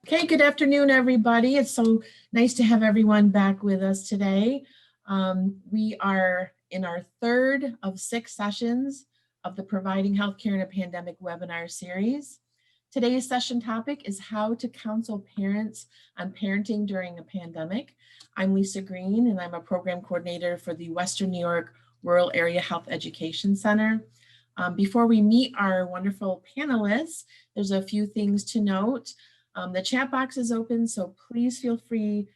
Okay, good afternoon, everybody. It's so nice to have everyone back with us today. We are in our third of 6 sessions of the Providing Healthcare in a Pandemic webinar series. Today's session topic is how to counsel parents on parenting during a pandemic. I'm Lisa Green, and I'm a program coordinator for the Western New York Rural Area Health Education Center. Before we meet our wonderful panelists, there's a few things to note. The chat box is open, so please feel free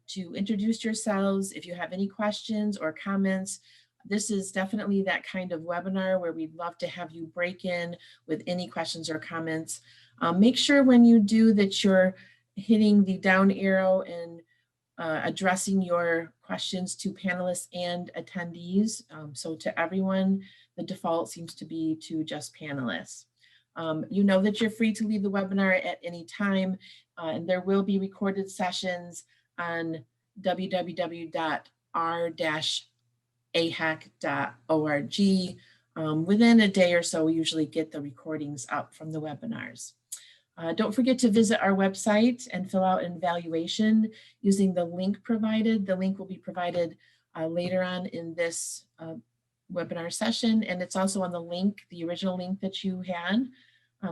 to introduce yourselves if you have any questions or comments. This is definitely that kind of webinar where we'd love to have you break in with any questions or comments. Make sure when you do that you're hitting the down arrow and addressing your questions to panelists and attendees. So to everyone, the default seems to be to just panelists. You know that you're free to leave the webinar at any time, and there will be recorded sessions on www.r-ahec.org. Within a day or so, we usually get the recordings up from the webinars. Don't forget to visit our website and fill out an evaluation using the link provided. The link will be provided later on in this webinar session, and it's also on the link, the original link that you had.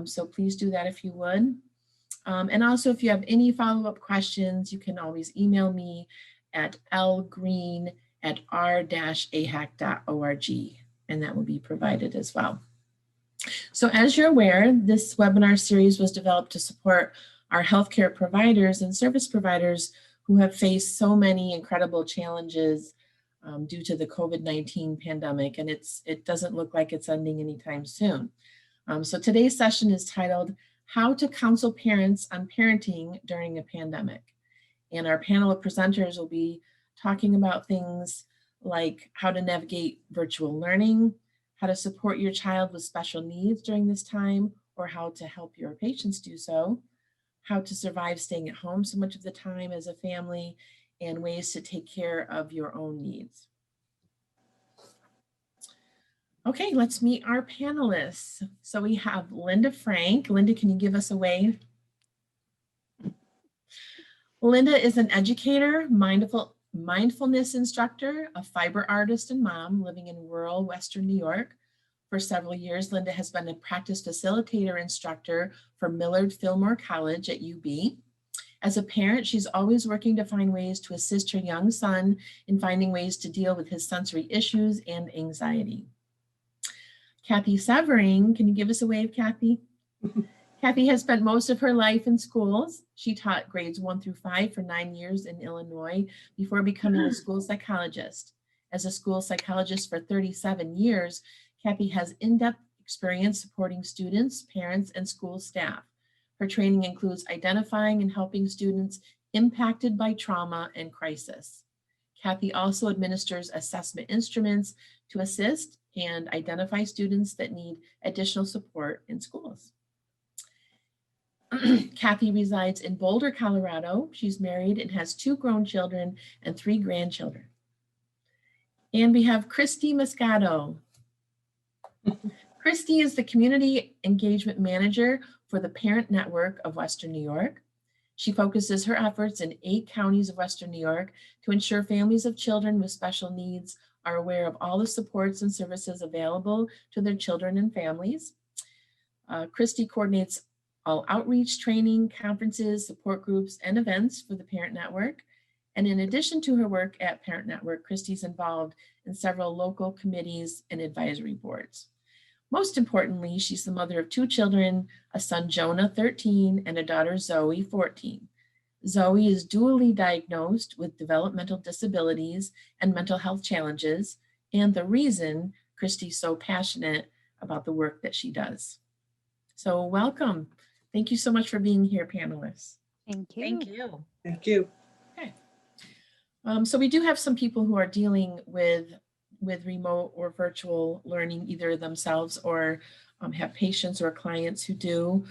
So please do that if you would. And also, if you have any follow-up questions, you can always email me at lgreen@r-ahec.org, and that will be provided as well. So as you're aware, this webinar series was developed to support our healthcare providers and service providers who have faced so many incredible challenges due to the COVID-19 pandemic, and it doesn't look like it's ending anytime soon. So today's session is titled, How to Counsel Parents on Parenting During a Pandemic. And our panel of presenters will be talking about things like how to navigate virtual learning, how to support your child with special needs during this time, or how to help your patients do so, how to survive staying at home so much of the time as a family, and ways to take care of your own needs. Okay, let's meet our panelists. So we have Linda Franke. Linda, can you give us a wave? Linda is an educator, mindfulness instructor, a fiber artist and mom living in rural Western New York. For several years, Linda has been a practice facilitator instructor for Millard Fillmore College at UB. As a parent, she's always working to find ways to assist her young son in finding ways to deal with his sensory issues and anxiety. Kathy Sievering, can you give us a wave, Kathy? Kathy has spent most of her life in schools. She taught grades 1 through 5 for 9 years in Illinois before becoming a school psychologist. As a school psychologist for 37 years, Kathy has in-depth experience supporting students, parents, and school staff. Her training includes identifying and helping students impacted by trauma and crisis. Kathy also administers assessment instruments to assist and identify students that need additional support in schools. Kathy resides in Boulder, Colorado. She's married and has 2 grown children and 3 grandchildren. And we have Kristi Moscato. Kristi is the Community Engagement Manager for the Parent Network of Western New York. She focuses her efforts in 8 counties of Western New York to ensure families of children with special needs are aware of all the supports and services available to their children and families. Kristi coordinates all outreach, training, conferences, support groups, and events for the Parent Network. And in addition to her work at Parent Network, Kristi's involved in several local committees and advisory boards. Most importantly, she's the mother of 2 children, a son, Jonah, 13, and a daughter, Zoe, 14. Zoe is dually diagnosed with developmental disabilities and mental health challenges, and the reason Kristi's so passionate about the work that she does. So welcome. Thank you so much for being here, panelists. Thank you. Thank you. Thank you. Okay. So we do have some people who are dealing with remote or virtual learning, either themselves or have patients or clients who do.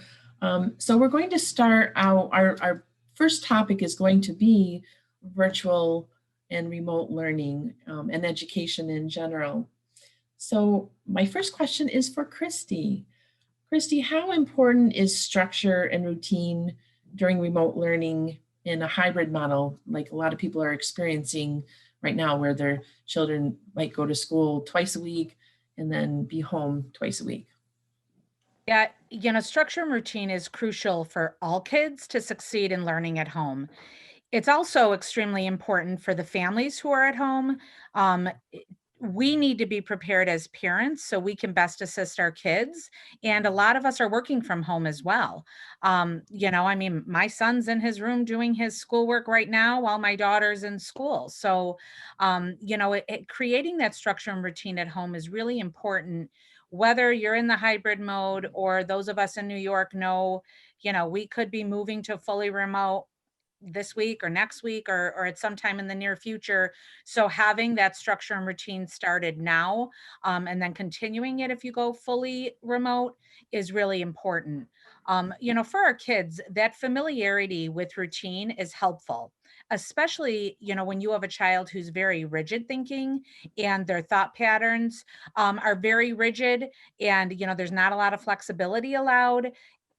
So we're going to start out, our first topic is going to be virtual and remote learning and education in general. So my first question is for Kristi. Kristi, how important is structure and routine during remote learning in a hybrid model, like a lot of people are experiencing right now, where their children might go to school twice a week and then be home twice a week. Yeah, structure and routine is crucial for all kids to succeed in learning at home. It's also extremely important for the families who are at home. Um, i- we need to be prepared as parents so we can best assist our kids. And a lot of us are working from home as well. I mean, my son's in his room doing his schoolwork right now while my daughter's in school. So, creating that structure and routine at home is really important. Whether you're in the hybrid mode or those of us in New York know, we could be moving to fully remote this week or next week or at some time in the near future. So having that structure and routine started now, and then continuing it if you go fully remote is really important. For our kids, that familiarity with routine is helpful, especially, when you have a child who's very rigid thinking and their thought patterns are very rigid and, there's not a lot of flexibility allowed.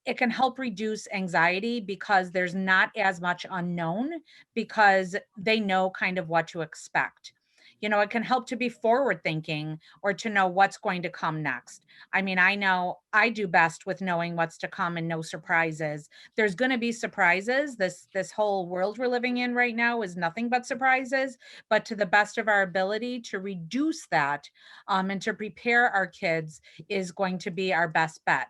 It can help reduce anxiety because there's not as much unknown because they know kind of what to expect. It can help to be forward thinking or to know what's going to come next. I mean, I know I do best with knowing what's to come and no surprises. There's going to be surprises. This whole world we're living in right now is nothing but surprises, but to the best of our ability to reduce that, and to prepare our kids is going to be our best bet.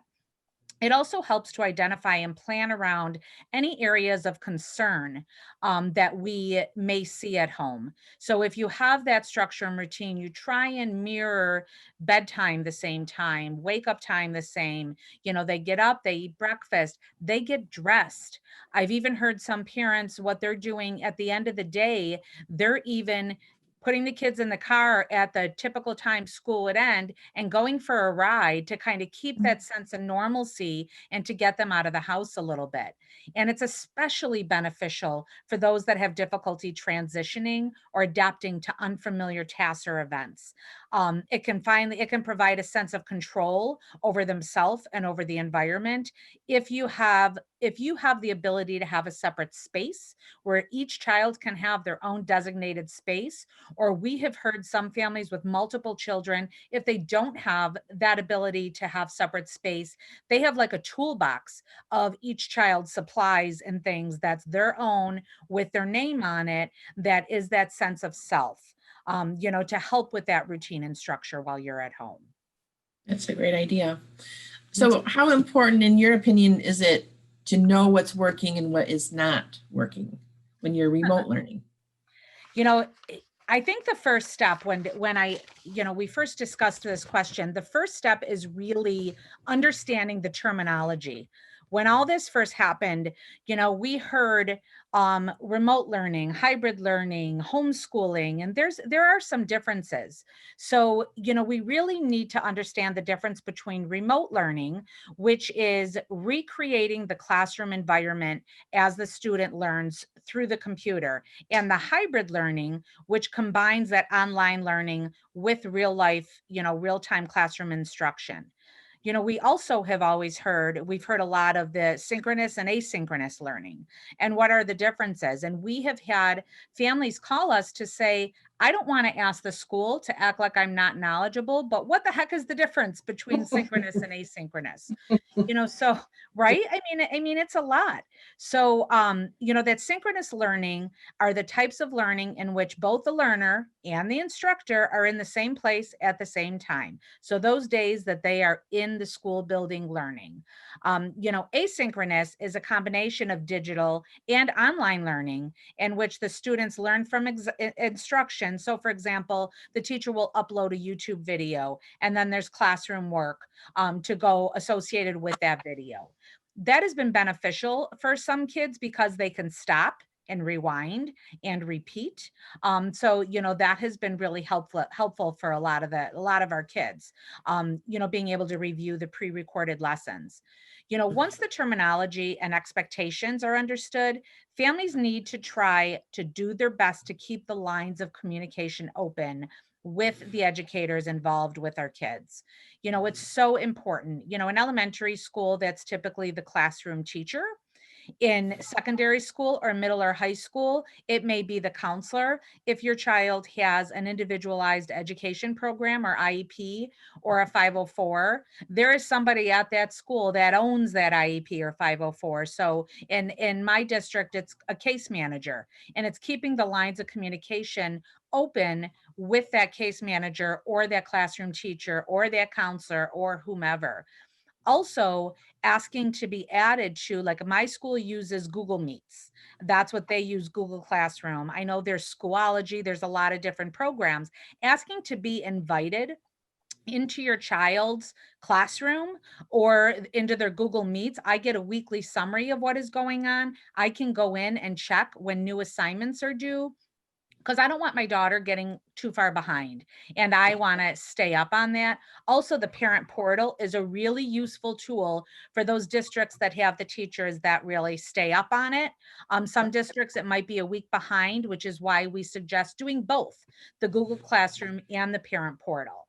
It also helps to identify and plan around any areas of concern that we may see at home. So, if you have that structure and routine, you try and mirror bedtime the same time, wake up time the same. They get up, they eat breakfast, they get dressed. I've even heard some parents what they're doing at the end of the day, they're even putting the kids in the car at the typical time school would end and going for a ride to kind of keep that sense of normalcy and to get them out of the house a little bit. And it's especially beneficial for those that have difficulty transitioning or adapting to unfamiliar tasks or events. It can provide a sense of control over themselves and over the environment if you have the ability to have a separate space where each child can have their own designated space. Or we have heard some families with multiple children, if they don't have that ability to have separate space, they have like a toolbox of each child's supplies and things that's their own with their name on it, that is that sense of self, to help with that routine and structure while you're at home. That's a great idea. Mhm. So how important, in your opinion, is it to know what's working and what is not working when you're remote learning? You know, I think the first step we first discussed this question, the first step is really understanding the terminology. When all this first happened, we heard remote learning, hybrid learning, homeschooling, and there are some differences. So, we really need to understand the difference between remote learning, which is recreating the classroom environment as the student learns through the computer, and the hybrid learning, which combines that online learning with real life, real time classroom instruction. We also have always we've heard a lot of the synchronous and asynchronous learning and what are the differences. And we have had families call us to say, I don't want to ask the school to act like I'm not knowledgeable, but what the heck is the difference between synchronous and asynchronous? So right, I mean it's a lot. So that synchronous learning are the types of learning in which both the learner and the instructor are in the same place at the same time. So those days that they are in the school building learning. Asynchronous is a combination of digital and online learning in which the students learn from instruction. So for example, the teacher will upload a YouTube video and then there's classroom work to go associated with that video. That has been beneficial for some kids because they can stop and rewind and repeat. So that has been really helpful for a lot of our kids. Being able to review the pre-recorded lessons. Once the terminology and expectations are understood, families need to try to do their best to keep the lines of communication open with the educators involved with our kids. It's so important. In elementary school, that's typically the classroom teacher. In secondary school or middle or high school, it may be the counselor. If your child has an individualized education program or IEP or a 504, there is somebody at that school that owns that IEP or 504. So in my district, it's a case manager, and it's keeping the lines of communication open with that case manager or that classroom teacher or that counselor or whomever. Also, asking to be added to, like, my school uses Google Meets. That's what they use, Google Classroom. I know there's Schoology, there's a lot of different programs. Asking to be invited into your child's classroom or into their Google Meets. I get a weekly summary of what is going on. I can go in and check when new assignments are due, because I don't want my daughter getting too far behind, and I want to stay up on that. Also, the parent portal is a really useful tool for those districts that have the teachers that really stay up on it. Some districts, it might be a week behind, which is why we suggest doing both the Google Classroom and the parent portal.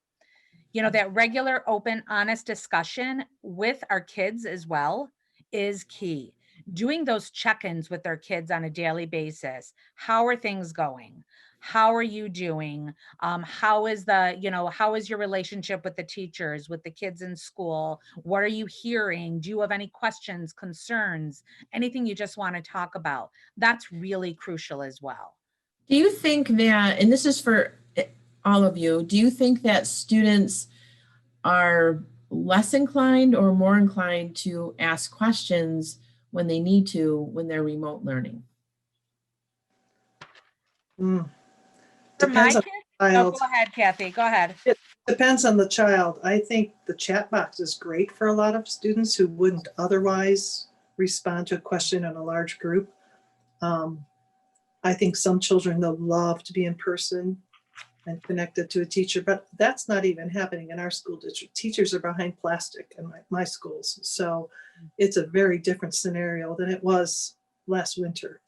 That regular, open, honest discussion with our kids as well is key. Doing those check-ins with their kids on a daily basis. How are things going? How are you doing? How is your relationship with the teachers, with the kids in school? What are you hearing? Do you have any questions, concerns, anything you just want to talk about? That's really crucial as well. Do you think that, and this is for all of you, do you think that students are less inclined or more inclined to ask questions when they need to when they're remote learning? For Depends my on kids, the go child. ahead, Kathy, go ahead. It depends on the child. I think the chat box is great for a lot of students who wouldn't otherwise respond to a question in a large group. I think some children, they'll love to be in person and connected to a teacher, but that's not even happening in our school district. Teachers are behind plastic in my schools. So it's a very different scenario than it was last winter.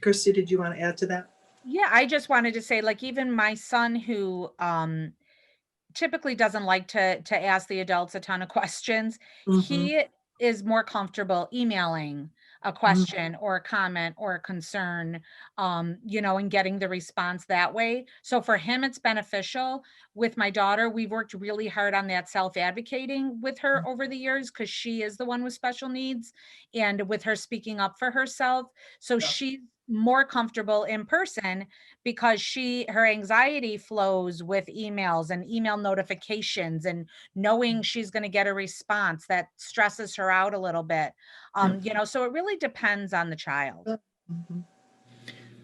Kristi, did you want to add to that? Yeah, I just wanted to say, like, even my son, who typically doesn't like to ask the adults a ton of questions, he is more comfortable emailing a question or a comment or a concern, and getting the response that way. So for him, it's beneficial. With my daughter, we've worked really hard on that self-advocating with her over the years, because she is the one with special needs, and with her speaking up for herself. So she's more comfortable in person, because her anxiety flows with emails and email notifications, and knowing she's going to get a response that stresses her out a little bit. So it really depends on the child.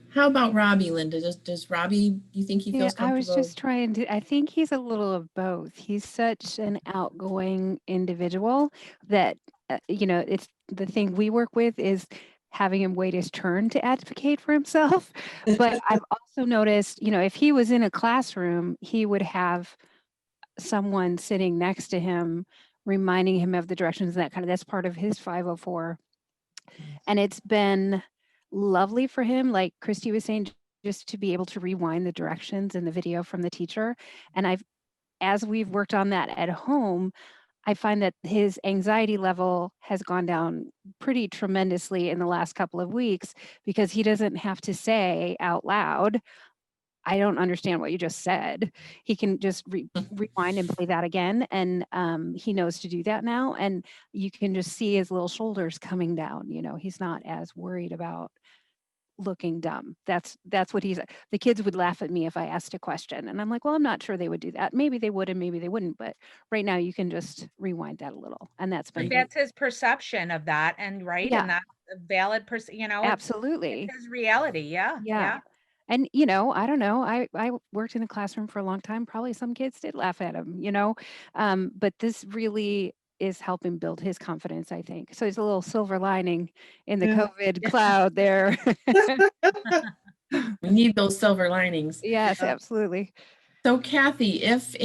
How about Robbie, Linda? Does Robbie, you think he feels I was comfortable? just trying to, I think he's a little of both. He's such an outgoing individual that, it's the thing we work with is having him wait his turn to advocate for himself. But I've also noticed, if he was in a classroom, he would have someone sitting next to him reminding him of the directions and that kind of, that's part of his 504. And it's been lovely for him, like Kristi was saying, just to be able to rewind the directions in the video from the teacher. And as we've worked on that at home, I find that his anxiety level has gone down pretty tremendously in the last couple of weeks, because he doesn't have to say out loud, I don't understand what you just said. He can just rewind and play that again. And he knows to do that now. And you can just see his little shoulders coming down. He's not as worried about looking dumb. That's what the kids would laugh at me if I asked a question. And I'm like, well, I'm not sure they would do that. Maybe they would and maybe they wouldn't. But right now you can just rewind that a little. And that's been great. That's his perception of that. And right. Yeah. And that's a valid Absolutely. it's his reality. Yeah. Yeah. And, I don't know, I worked in a classroom for a long time. Probably some kids did laugh at him, but this really is helping build his confidence, I think. So it's a little silver lining in the COVID cloud there. We need those silver linings. Yes, absolutely. So Kathy, if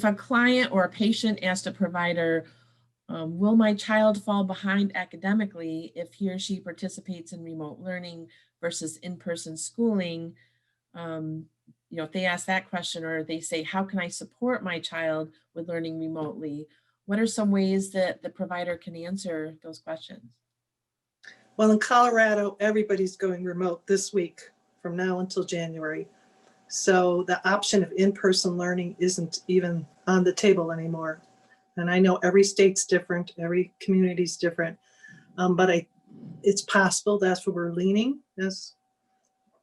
a client or a patient asked a provider, will my child fall behind academically if he or she participates in remote learning versus in-person schooling? If they ask that question, or they say, how can I support my child with learning remotely? What are some ways that the provider can answer those questions? Well, in Colorado, everybody's going remote this week from now until January. So the option of in-person learning isn't even on the table anymore. And I know every state's different, every community's different, but it's possible that's where we're leaning as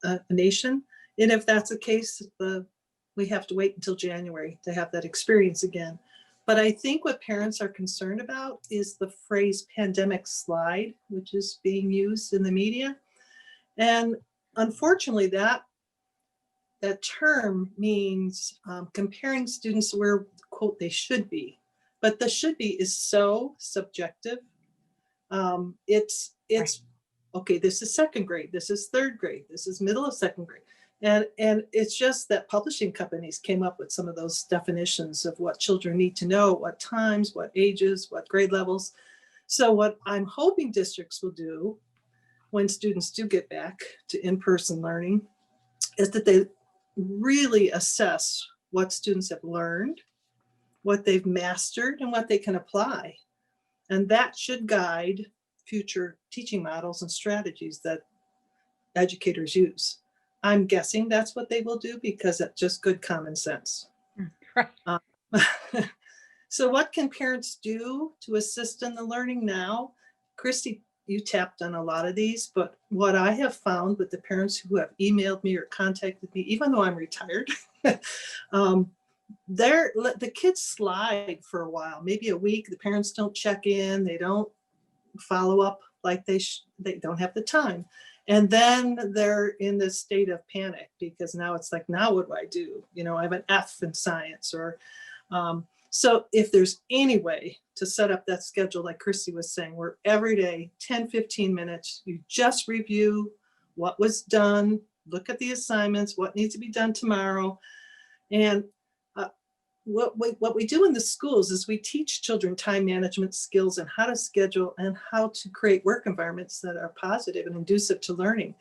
a nation. And if that's the case, we have to wait until January to have that experience again. But I think what parents are concerned about is the phrase pandemic slide, which is being used in the media. And unfortunately, that term means comparing students where, quote, they should be. But the should be is so subjective. It's Right. okay, this is second grade, this is third grade, this is middle of second grade. And it's just that publishing companies came up with some of those definitions of what children need to know, what times, what ages, what grade levels. So what I'm hoping districts will do when students do get back to in-person learning is that they really assess what students have learned, what they've mastered, and what they can apply. And that should guide future teaching models and strategies that educators use. I'm guessing that's what they will do because it's just good common sense. Right. So what can parents do to assist in the learning now? Kristi, you tapped on a lot of these, but what I have found with the parents who have emailed me or contacted me, even though I'm retired, the kids slide for a while, maybe a week. The parents don't check in, they don't follow up like they don't have the time. And then they're in this state of panic because now it's like, now what do I do? You know, I have an F in science or, so if there's any way to set up that schedule, like Kristi was saying, where every day, 10, 15 minutes, you just review what was done, look at the assignments, what needs to be done tomorrow. And what we do in the schools is we teach children time management skills and how to schedule and how to create work environments that are positive and conducive to learning.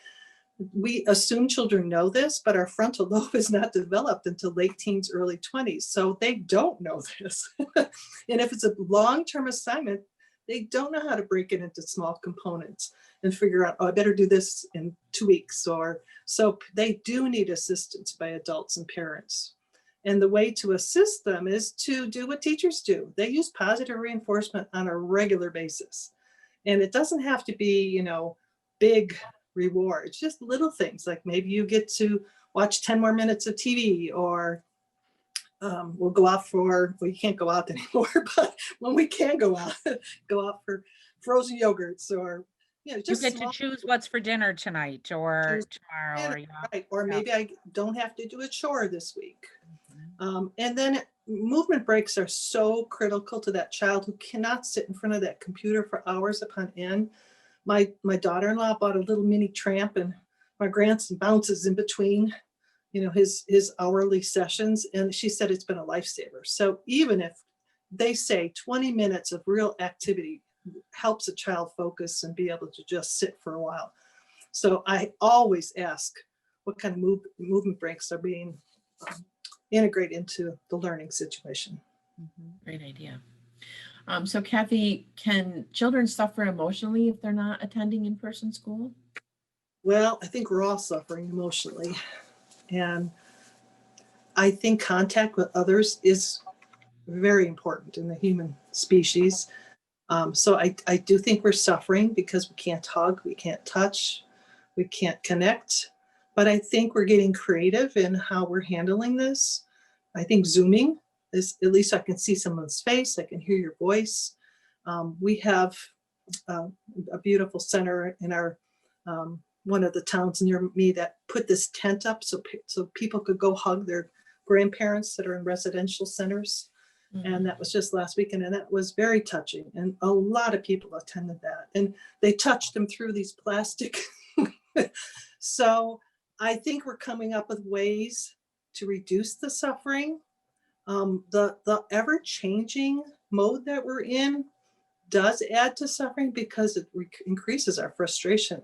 We assume children know this, but our frontal lobe is not developed until late teens, early 20s. So they don't know this. And if it's a long-term assignment, they don't know how to break it into small components and figure out, oh, I better do this in 2 weeks. Or so they do need assistance by adults and parents. And the way to assist them is to do what teachers do. They use positive reinforcement on a regular basis. And it doesn't have to be, you know, big rewards, just little things like maybe you get to watch 10 more minutes of TV, or we'll go out for, well, you can't go out anymore, but when we can go out for frozen yogurts, or, you know, just you get to choose what's for dinner tonight or tomorrow. Right. Or maybe I don't have to do a chore this week. And then movement breaks are so critical to that child who cannot sit in front of that computer for hours upon end. My daughter-in-law bought a little mini tramp, and my grandson bounces in between, you know, his hourly sessions. And she said it's been a lifesaver. So even if they say 20 minutes of real activity helps a child focus and be able to just sit for a while. So I always ask what kind of movement breaks are being integrated into the learning situation. Great idea. So Kathy, can children suffer emotionally if they're not attending in-person school? Well, I think we're all suffering emotionally. And I think contact with others is very important in the human species. So I do think we're suffering because we can't hug, we can't touch, we can't connect. But I think we're getting creative in how we're handling this. I think Zooming is, at least I can see someone's face, I can hear your voice. We have a beautiful center in our one of the towns near me that put this tent up so people could go hug their grandparents that are in residential centers. And that was just last weekend, and that was very touching. And a lot of people attended that, and they touched them through these plastic. So I think we're coming up with ways to reduce the suffering. The ever-changing mode that we're in does add to suffering because it increases our frustration,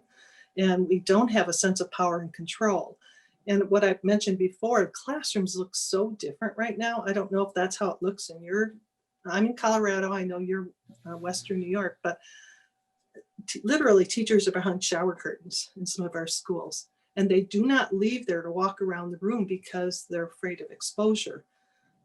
and we don't have a sense of power and control. And what I've mentioned before, classrooms look so different right now. I don't know if that's how it looks in your I'm in Colorado. I know you're Western New York, but literally teachers are behind shower curtains in some of our schools, and they do not leave there to walk around the room because they're afraid of exposure.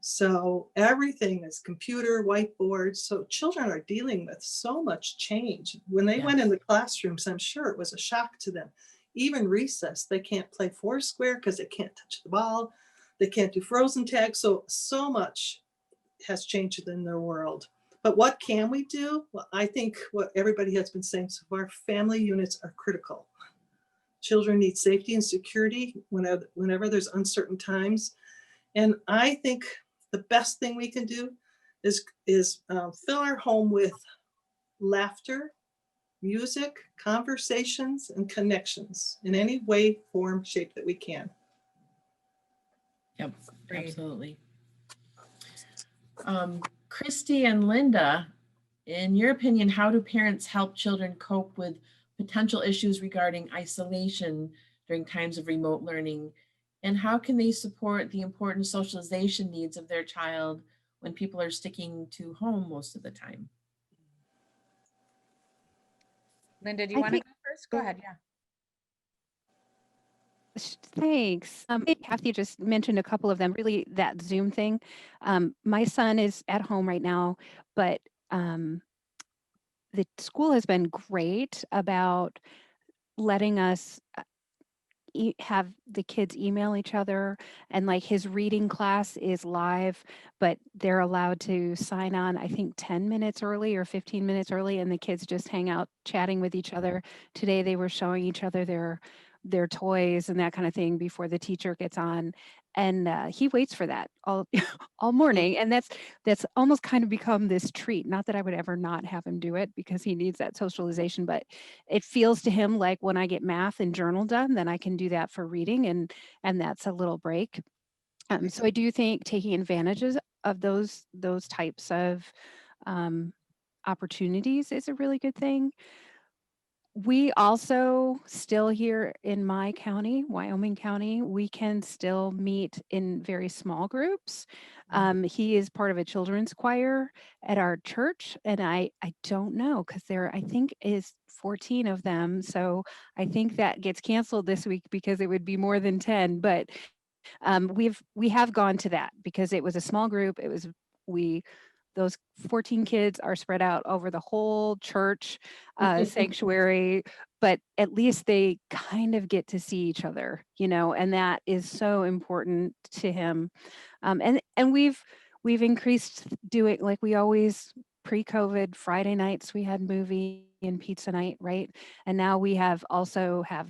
So everything is computer, whiteboards. So children are dealing with so much change. When they went in the classrooms, I'm sure it was a shock to them. Even recess, they can't play Foursquare because they can't touch the ball. They can't do frozen tag. So much has changed in their world. But what can we do? Well, I think what everybody has been saying so far, family units are critical. Children need safety and security whenever there's uncertain times. And I think the best thing we can do is fill our home with laughter, music, conversations, and connections in any way, form, shape that we can. Yep, Great. absolutely. Kristi and Linda, in your opinion, how do parents help children cope with potential issues regarding isolation during times of remote learning? And how can they support the important socialization needs of their child when people are sticking to home most of the time? Linda, do you I want to think- go first? Go ahead. Yeah. Thanks. Kathy just mentioned a couple of them, really that Zoom thing. My son is at home right now, but the school has been great about letting us have the kids email each other, and like his reading class is live, but they're allowed to sign on, I think 10 minutes early or 15 minutes early, and the kids just hang out chatting with each other. Today they were showing each other their toys and that kind of thing before the teacher gets on, and he waits for that all all morning, and that's almost kind of become this treat. Not that I would ever not have him do it because he needs that socialization, but it feels to him like when I get math and journal done, then I can do that for reading, and that's a little break. So I do think taking advantages of those types of opportunities is a really good thing. We also still here in my county, Wyoming County, we can still meet in very small groups. He is part of a children's choir at our church, and I don't know because there I think is 14 of them. So I think that gets canceled this week because it would be more than 10. But we have gone to that because it was a small group. It was those 14 kids are spread out over the whole church sanctuary, but at least they kind of get to see each other, and that is so important to him. And we've increased doing, like we always, pre-COVID Friday nights we had movie and pizza night, right? And now we also have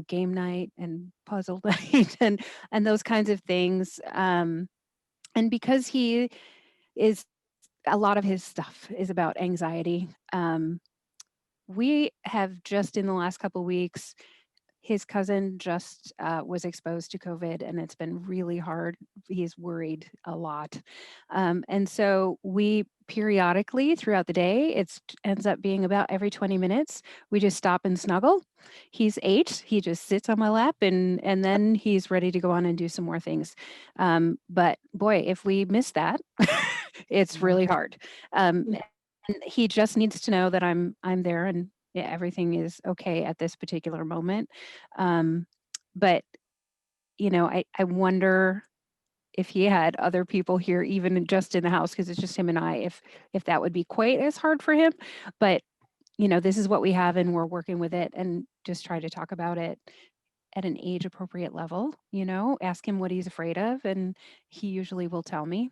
game night and puzzle night and those kinds of things. And because he is, a lot of his stuff is about anxiety. We have just in the last couple of weeks, his cousin just was exposed to COVID, and it's been really hard. He's worried a lot. And so we periodically throughout the day, it ends up being about every 20 minutes, we just stop and snuggle. He's 8. He just sits on my lap, and then he's ready to go on and do some more things. But boy, if we miss that, it's really hard. And he just needs to know that I'm there, and yeah, everything is okay at this particular moment. But I wonder if he had other people here, even just in the house, because it's just him and I, if that would be quite as hard for him. But this is what we have, and we're working with it, and just try to talk about it at an age appropriate level. Ask him what he's afraid of, and he usually will tell me.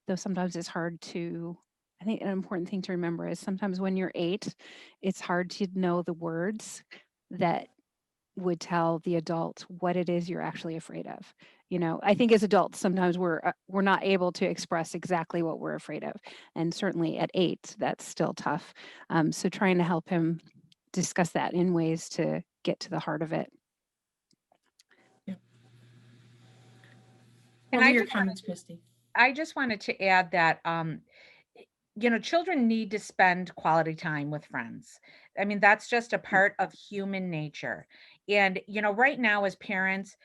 Though sometimes it's hard to, I think an important thing to remember is sometimes when you're 8, it's hard to know the words that would tell the adult what it is you're actually afraid of. I think as adults, sometimes we're not able to express exactly what we're afraid of. And certainly at 8, that's still tough. So trying to help him discuss that in ways to get to the heart of it. Yeah. And What are your comments, Kristi? I just wanted to add that, children need to spend quality time with friends. I mean, that's just a part of human nature. And, right now as parents,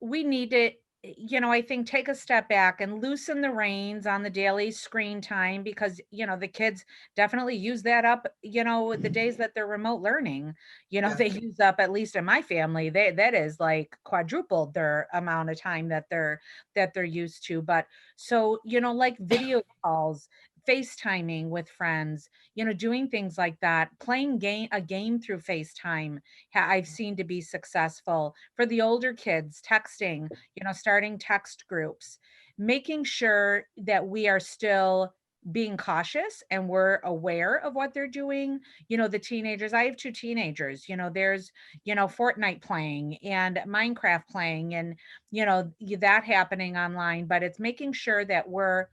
we need to I think take a step back and loosen the reins on the daily screen time because, the kids definitely use that up, the days that they're remote learning, Yeah. they use up, at least in my family, that is like quadrupled their amount of time that they're used to. But so, like video calls, FaceTiming with friends, doing things like that, playing a game through FaceTime, I've seen to be successful. For the older kids, texting, starting text groups, making sure that we are still being cautious and we're aware of what they're doing. The teenagers, I have two teenagers, there's, Fortnite playing and Minecraft playing and, that happening online, but it's making sure that we're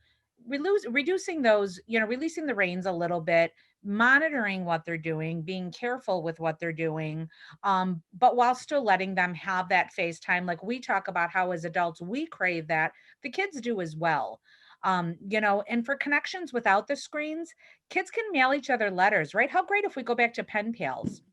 reducing those, releasing the reins a little bit, monitoring what they're doing, being careful with what they're doing, but while still letting them have that face time. Like we talk about how as adults we crave that, the kids do as well. And for connections without the screens, kids can mail each other letters, right? How great if we go back to pen pals,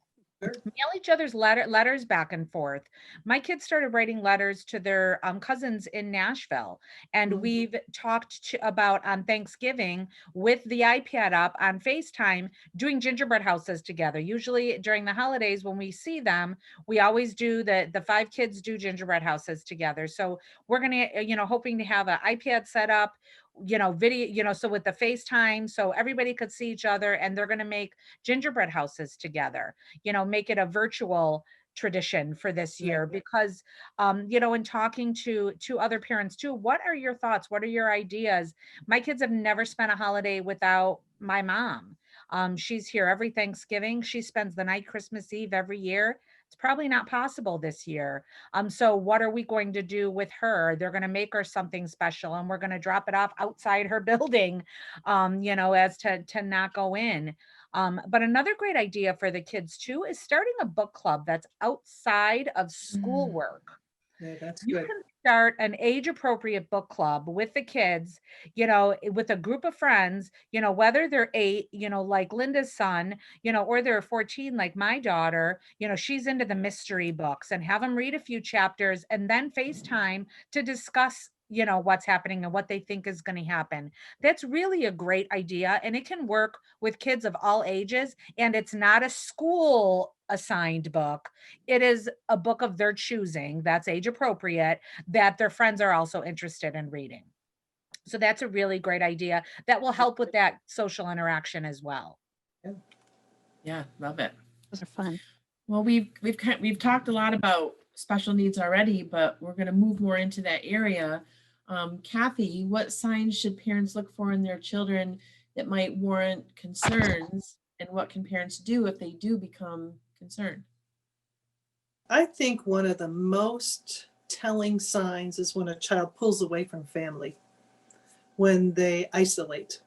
Sure. mail each other's letters back and forth. My kids started writing letters to their cousins in Nashville, and Mhm. we've talked about on Thanksgiving with the iPad up on FaceTime doing gingerbread houses together. Usually during the holidays when we see them, we always do the five kids do gingerbread houses together. So we're gonna hoping to have an iPad set up, video, so with the FaceTime, so everybody could see each other, and they're gonna make gingerbread houses together, make it a virtual tradition for this year. Right. Because in talking to other parents too, what are your thoughts, what are your ideas? My kids have never spent a holiday without my mom. She's here every Thanksgiving, she spends the night Christmas Eve every year. It's probably not possible this year. So what are we going to do with her? They're going to make her something special, and we're going to drop it off outside her building, as to not go in. But another great idea for the kids too is starting a book club that's outside of schoolwork. Yeah, that's You good. can start an age appropriate book club with the kids, with a group of friends, whether they're 8, like Linda's son, or they're 14, like my daughter, she's into the mystery books, and have them read a few chapters and then FaceTime to discuss, what's happening and what they think is going to happen. That's really a great idea. And it can work with kids of all ages. And it's not a school assigned book. It is a book of their choosing that's age appropriate, that their friends are also interested in reading. So that's a really great idea that will help with that social interaction as well. Yeah, love it. Those are fun. Well, we've talked a lot about special needs already, but we're going to move more into that area. Kathy, what signs should parents look for in their children that might warrant concerns, and what can parents do if they do become concerned? I think one of the most telling signs is when a child pulls away from family, when they isolate.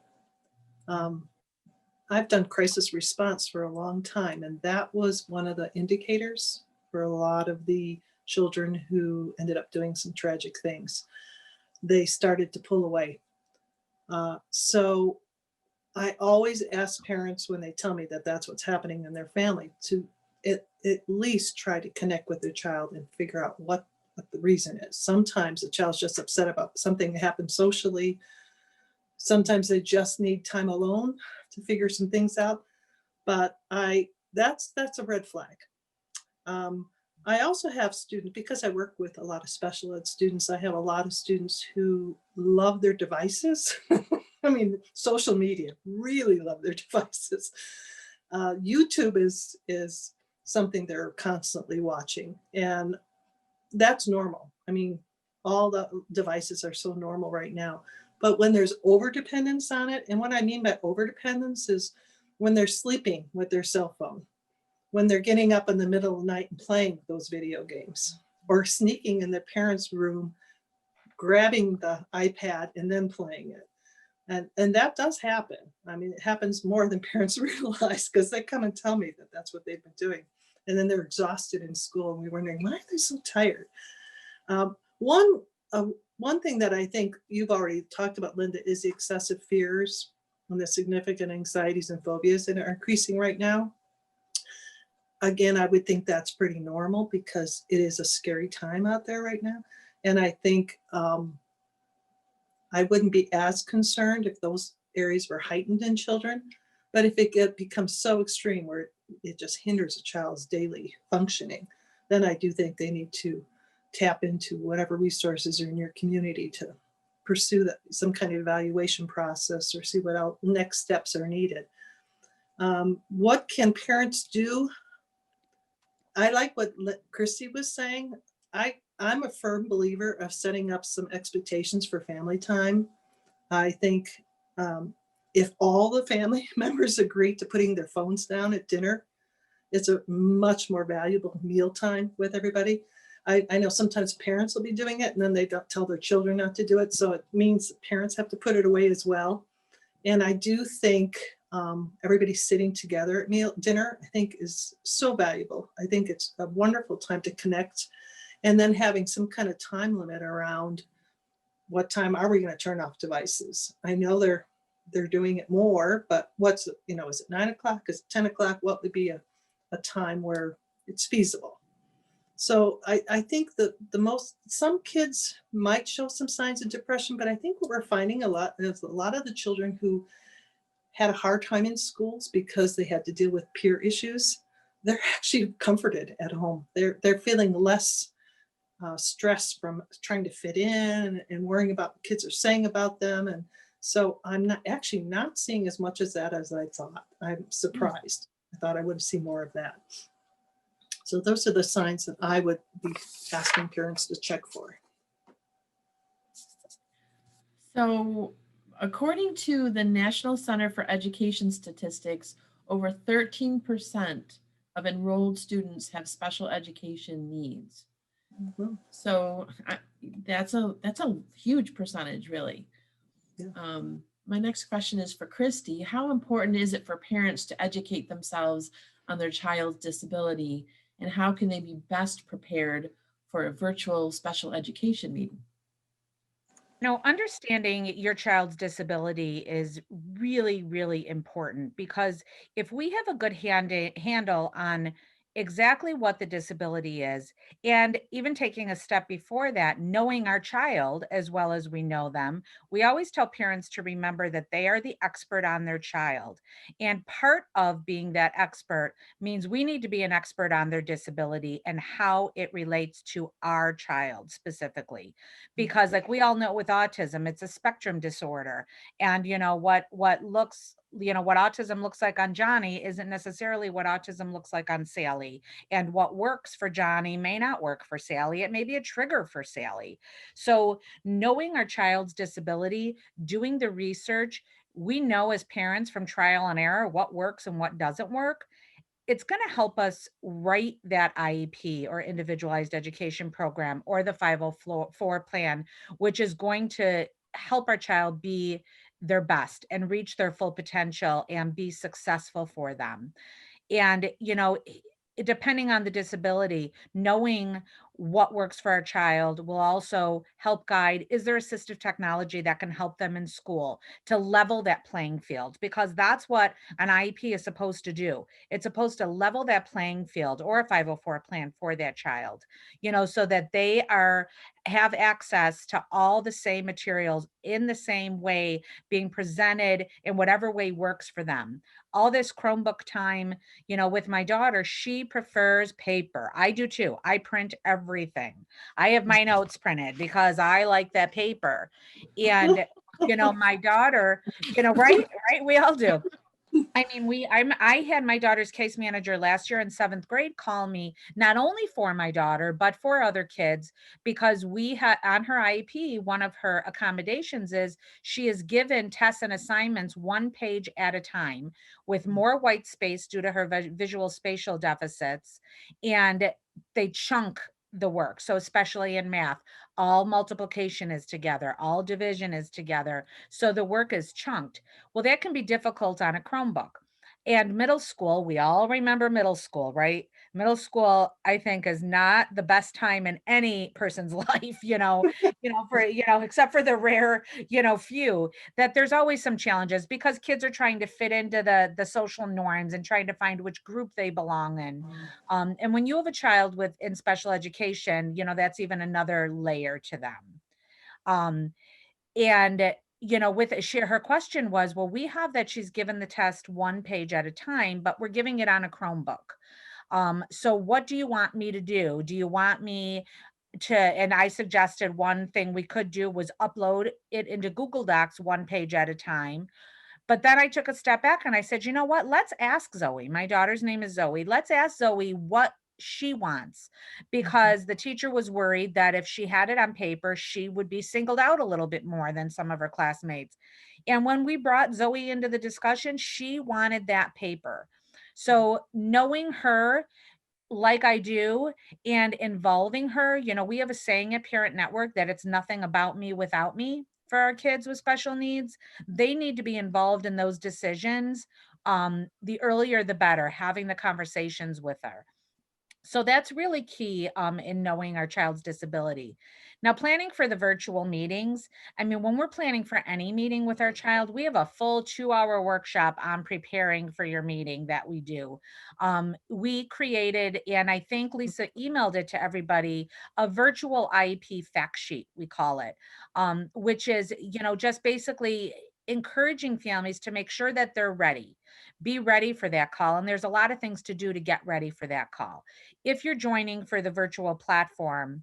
I've done crisis response for a long time, and that was one of the indicators for a lot of the children who ended up doing some tragic things. They started to pull away. So I always ask parents when they tell me that that's what's happening in their family to at least try to connect with their child and figure out what the reason is. Sometimes the child's just upset about something that happened socially. Sometimes they just need time alone to figure some things out. But that's a red flag. I also have students, because I work with a lot of special ed students, I have a lot of students who love their devices. I mean, social media, really love their devices. YouTube is something they're constantly watching, and that's normal. I mean, all the devices are so normal right now. But when there's overdependence on it, and what I mean by overdependence is when they're sleeping with their cell phone, when they're getting up in the middle of the night and playing those video games, or sneaking in their parents' room, grabbing the iPad and then playing it. And that does happen. I mean, it happens more than parents realize, because they come and tell me that that's what they've been doing. And then they're exhausted in school, and we're wondering, why are they so tired? One thing that I think you've already talked about, Linda, is the excessive fears and the significant anxieties and phobias that are increasing right now. Again, I would think that's pretty normal, because it is a scary time out there right now. And I think I wouldn't be as concerned if those areas were heightened in children. But if it becomes so extreme where it just hinders a child's daily functioning, then I do think they need to tap into whatever resources are in your community to pursue that, some kind of evaluation process, or see what else, next steps are needed. What can parents do? I like what Kristi was saying. I'm a firm believer of setting up some expectations for family time. I think if all the family members agree to putting their phones down at dinner, it's a much more valuable meal time with everybody. I know sometimes parents will be doing it and then they don't tell their children not to do it. So it means parents have to put it away as well. And I do think everybody sitting together at dinner, I think is so valuable. I think it's a wonderful time to connect, and then having some kind of time limit around what time are we going to turn off devices. I know they're doing it more, but is it 9 o'clock? Is it 10 o'clock? What would be a time where it's feasible? So I think that some kids might show some signs of depression, but I think what we're finding a lot is a lot of the children who had a hard time in schools because they had to deal with peer issues, they're actually comforted at home. They're feeling less stress from trying to fit in and worrying about what kids are saying about them. And so I'm not seeing as much as that as I thought. I'm surprised. I thought I would see more of that. So those are the signs that I would be asking parents to check for. So according to the National Center for Education Statistics, over 13% of enrolled students have special education needs. Mm-hmm. So that's a huge percentage, really. Yeah. My next question is for Kristi. How important is it for parents to educate themselves on their child's disability, and how can they be best prepared for a virtual special education meeting? Understanding your child's disability is really, really important, because if we have a good handle on exactly what the disability is, and even taking a step before that, knowing our child as well as we know them, we always tell parents to remember that they are the expert on their child. And part of being that expert means we need to be an expert on their disability and how it relates to our child specifically, because like we all know with autism, it's a spectrum disorder. And what autism looks like on Johnny isn't necessarily what autism looks like on Sally. And what works for Johnny may not work for Sally. It may be a trigger for Sally. So knowing our child's disability, doing the research, we know as parents from trial and error what works and what doesn't work. It's going to help us write that IEP or individualized education program or the 504 plan, which is going to help our child be their best and reach their full potential and be successful for them. And, depending on the disability, knowing what works for our child will also help guide, is there assistive technology that can help them in school to level that playing field? Because that's what an IEP is supposed to do. It's supposed to level that playing field, or a 504 plan for that child, so that they have access to all the same materials in the same way, being presented in whatever way works for them. All this Chromebook time, with my daughter, she prefers paper. I do too. I print everything. I have my notes printed because I like that paper. And, my daughter, right? We all do. I mean, I had my daughter's case manager last year in 7th grade call me, not only for my daughter, but for other kids, because we had on her IEP, one of her accommodations is she is given tests and assignments 1 page at a time with more white space due to her visual spatial deficits. And they chunk the work. So especially in math, all multiplication is together, all division is together. So the work is chunked. Well, that can be difficult on a Chromebook. And middle school, we all remember middle school, right? Middle school, I think, is not the best time in any person's life, except for the rare, few, that there's always some challenges because kids are trying to fit into the social norms and trying to find which group they belong in. And when you have a child in special education, that's even another layer to them. And her question was, well, we have that she's given the test one page at a time, but we're giving it on a Chromebook. So what do you want me to do? Do you want me to, and I suggested one thing we could do was upload it into Google Docs one page at a time. But then I took a step back and I said, you know what? Let's ask Zoe. My daughter's name is Zoe. Let's ask Zoe what she wants, because the teacher was worried that if she had it on paper, she would be singled out a little bit more than some of her classmates. And when we brought Zoe into the discussion, she wanted that paper. So knowing her like I do and involving her, we have a saying at Parent Network that it's nothing about me without me for our kids with special needs. They need to be involved in those decisions. The earlier, the better, having the conversations with her. So that's really key in knowing our child's disability. Now, planning for the virtual meetings. I mean, when we're planning for any meeting with our child, we have a full 2-hour workshop on preparing for your meeting that we do. We created, and I think Lisa emailed it to everybody, a virtual IEP fact sheet, we call it, which is, just basically encouraging families to make sure that they're ready. Be ready for that call. And there's a lot of things to do to get ready for that call. If you're joining for the virtual platform,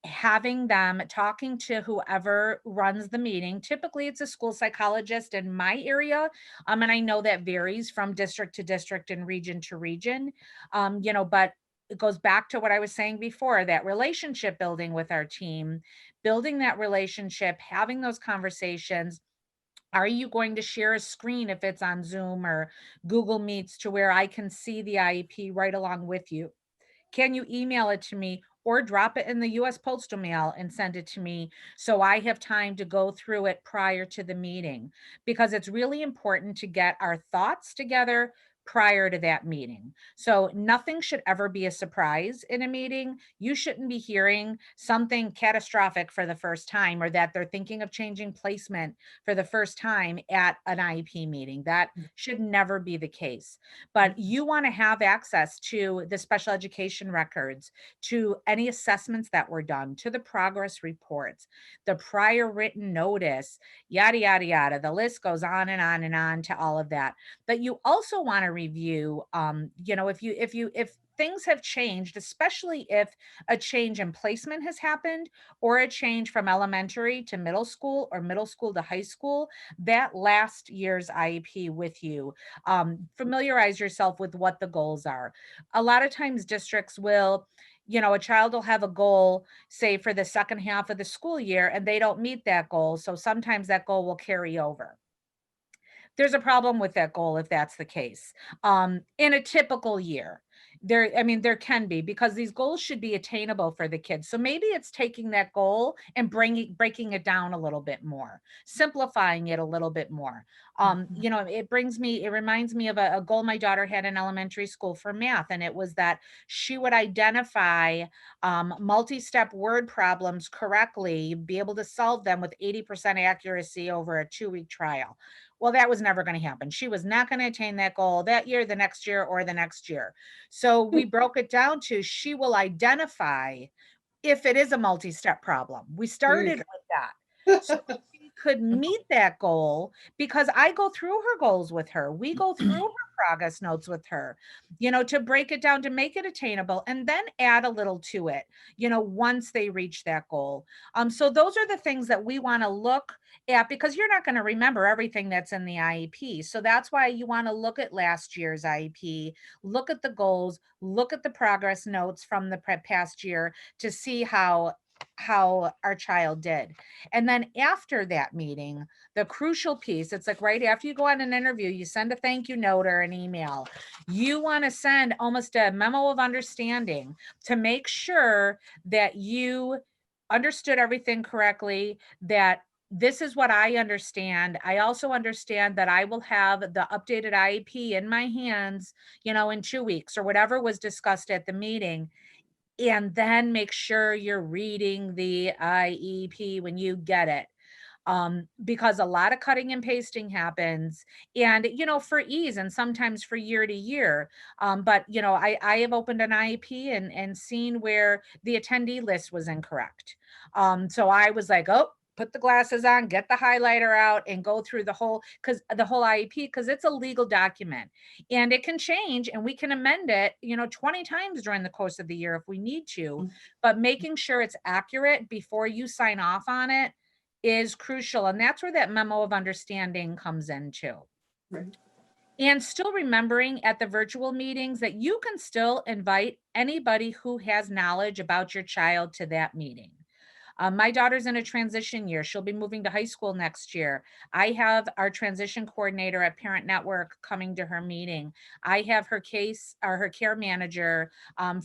having them talking to whoever runs the meeting. Typically it's a school psychologist in my area. And I know that varies from district to district and region to region. But it goes back to what I was saying before, that relationship building with our team, building that relationship, having those conversations. Are you going to share a screen if it's on Zoom or Google Meets to where I can see the IEP right along with you? Can you email it to me or drop it in the US postal mail and send it to me so I have time to go through it prior to the meeting? Because it's really important to get our thoughts together prior to that meeting. So nothing should ever be a surprise in a meeting. You shouldn't be hearing something catastrophic for the first time, or that they're thinking of changing placement for the first time at an IEP meeting. That should never be the case. But you want to have access to the special education records, to any assessments that were done, to the progress reports, the prior written notice, yada, yada, yada. The list goes on and on and on to all of that. But you also want to review, if things have changed, especially if a change in placement has happened or a change from elementary to middle school or middle school to high school, that last year's IEP with you. Familiarize yourself with what the goals are. A lot of times districts will, a child will have a goal, say for the second half of the school year, and they don't meet that goal. So sometimes that goal will carry over. There's a problem with that goal if that's the case. In a typical year, there can be, because these goals should be attainable for the kids. So maybe it's taking that goal and breaking it down a little bit more, simplifying it a little bit more. It reminds me of a goal my daughter had in elementary school for math. And it was that she would identify multi-step word problems correctly, be able to solve them with 80% accuracy over a 2-week trial. Well, that was never going to happen. She was not going to attain that goal that year, the next year, or the next year. So we broke it down to, she will identify if it is a multi-step problem. We started with that. So she could meet that goal, because I go through her goals with her. We go through her progress notes with her, to break it down, to make it attainable, and then add a little to it, once they reach that goal. So those are the things that we want to look at, because you're not going to remember everything that's in the IEP. So that's why you want to look at last year's IEP, look at the goals, look at the progress notes from the past year to see how our child did. And then after that meeting, the crucial piece, it's like right after you go on an interview, you send a thank you note or an email. You want to send almost a memo of understanding to make sure that you understood everything correctly, that this is what I understand. I also understand that I will have the updated IEP in my hands, in 2 weeks or whatever was discussed at the meeting. And then make sure you're reading the IEP when you get it. Because a lot of cutting and pasting happens, and for ease and sometimes for year to year. But I have opened an IEP and seen where the attendee list was incorrect. So I was like, oh, put the glasses on, get the highlighter out, and go through the whole IEP, because it's a legal document and it can change, and we can amend it 20 times during the course of the year if we need to. But making sure it's accurate before you sign off on it is crucial. And that's where that memo of understanding comes in too. Right. And still remembering at the virtual meetings that you can still invite anybody who has knowledge about your child to that meeting. My daughter's in a transition year. She'll be moving to high school next year. I have our transition coordinator at Parent Network coming to her meeting. I have her care manager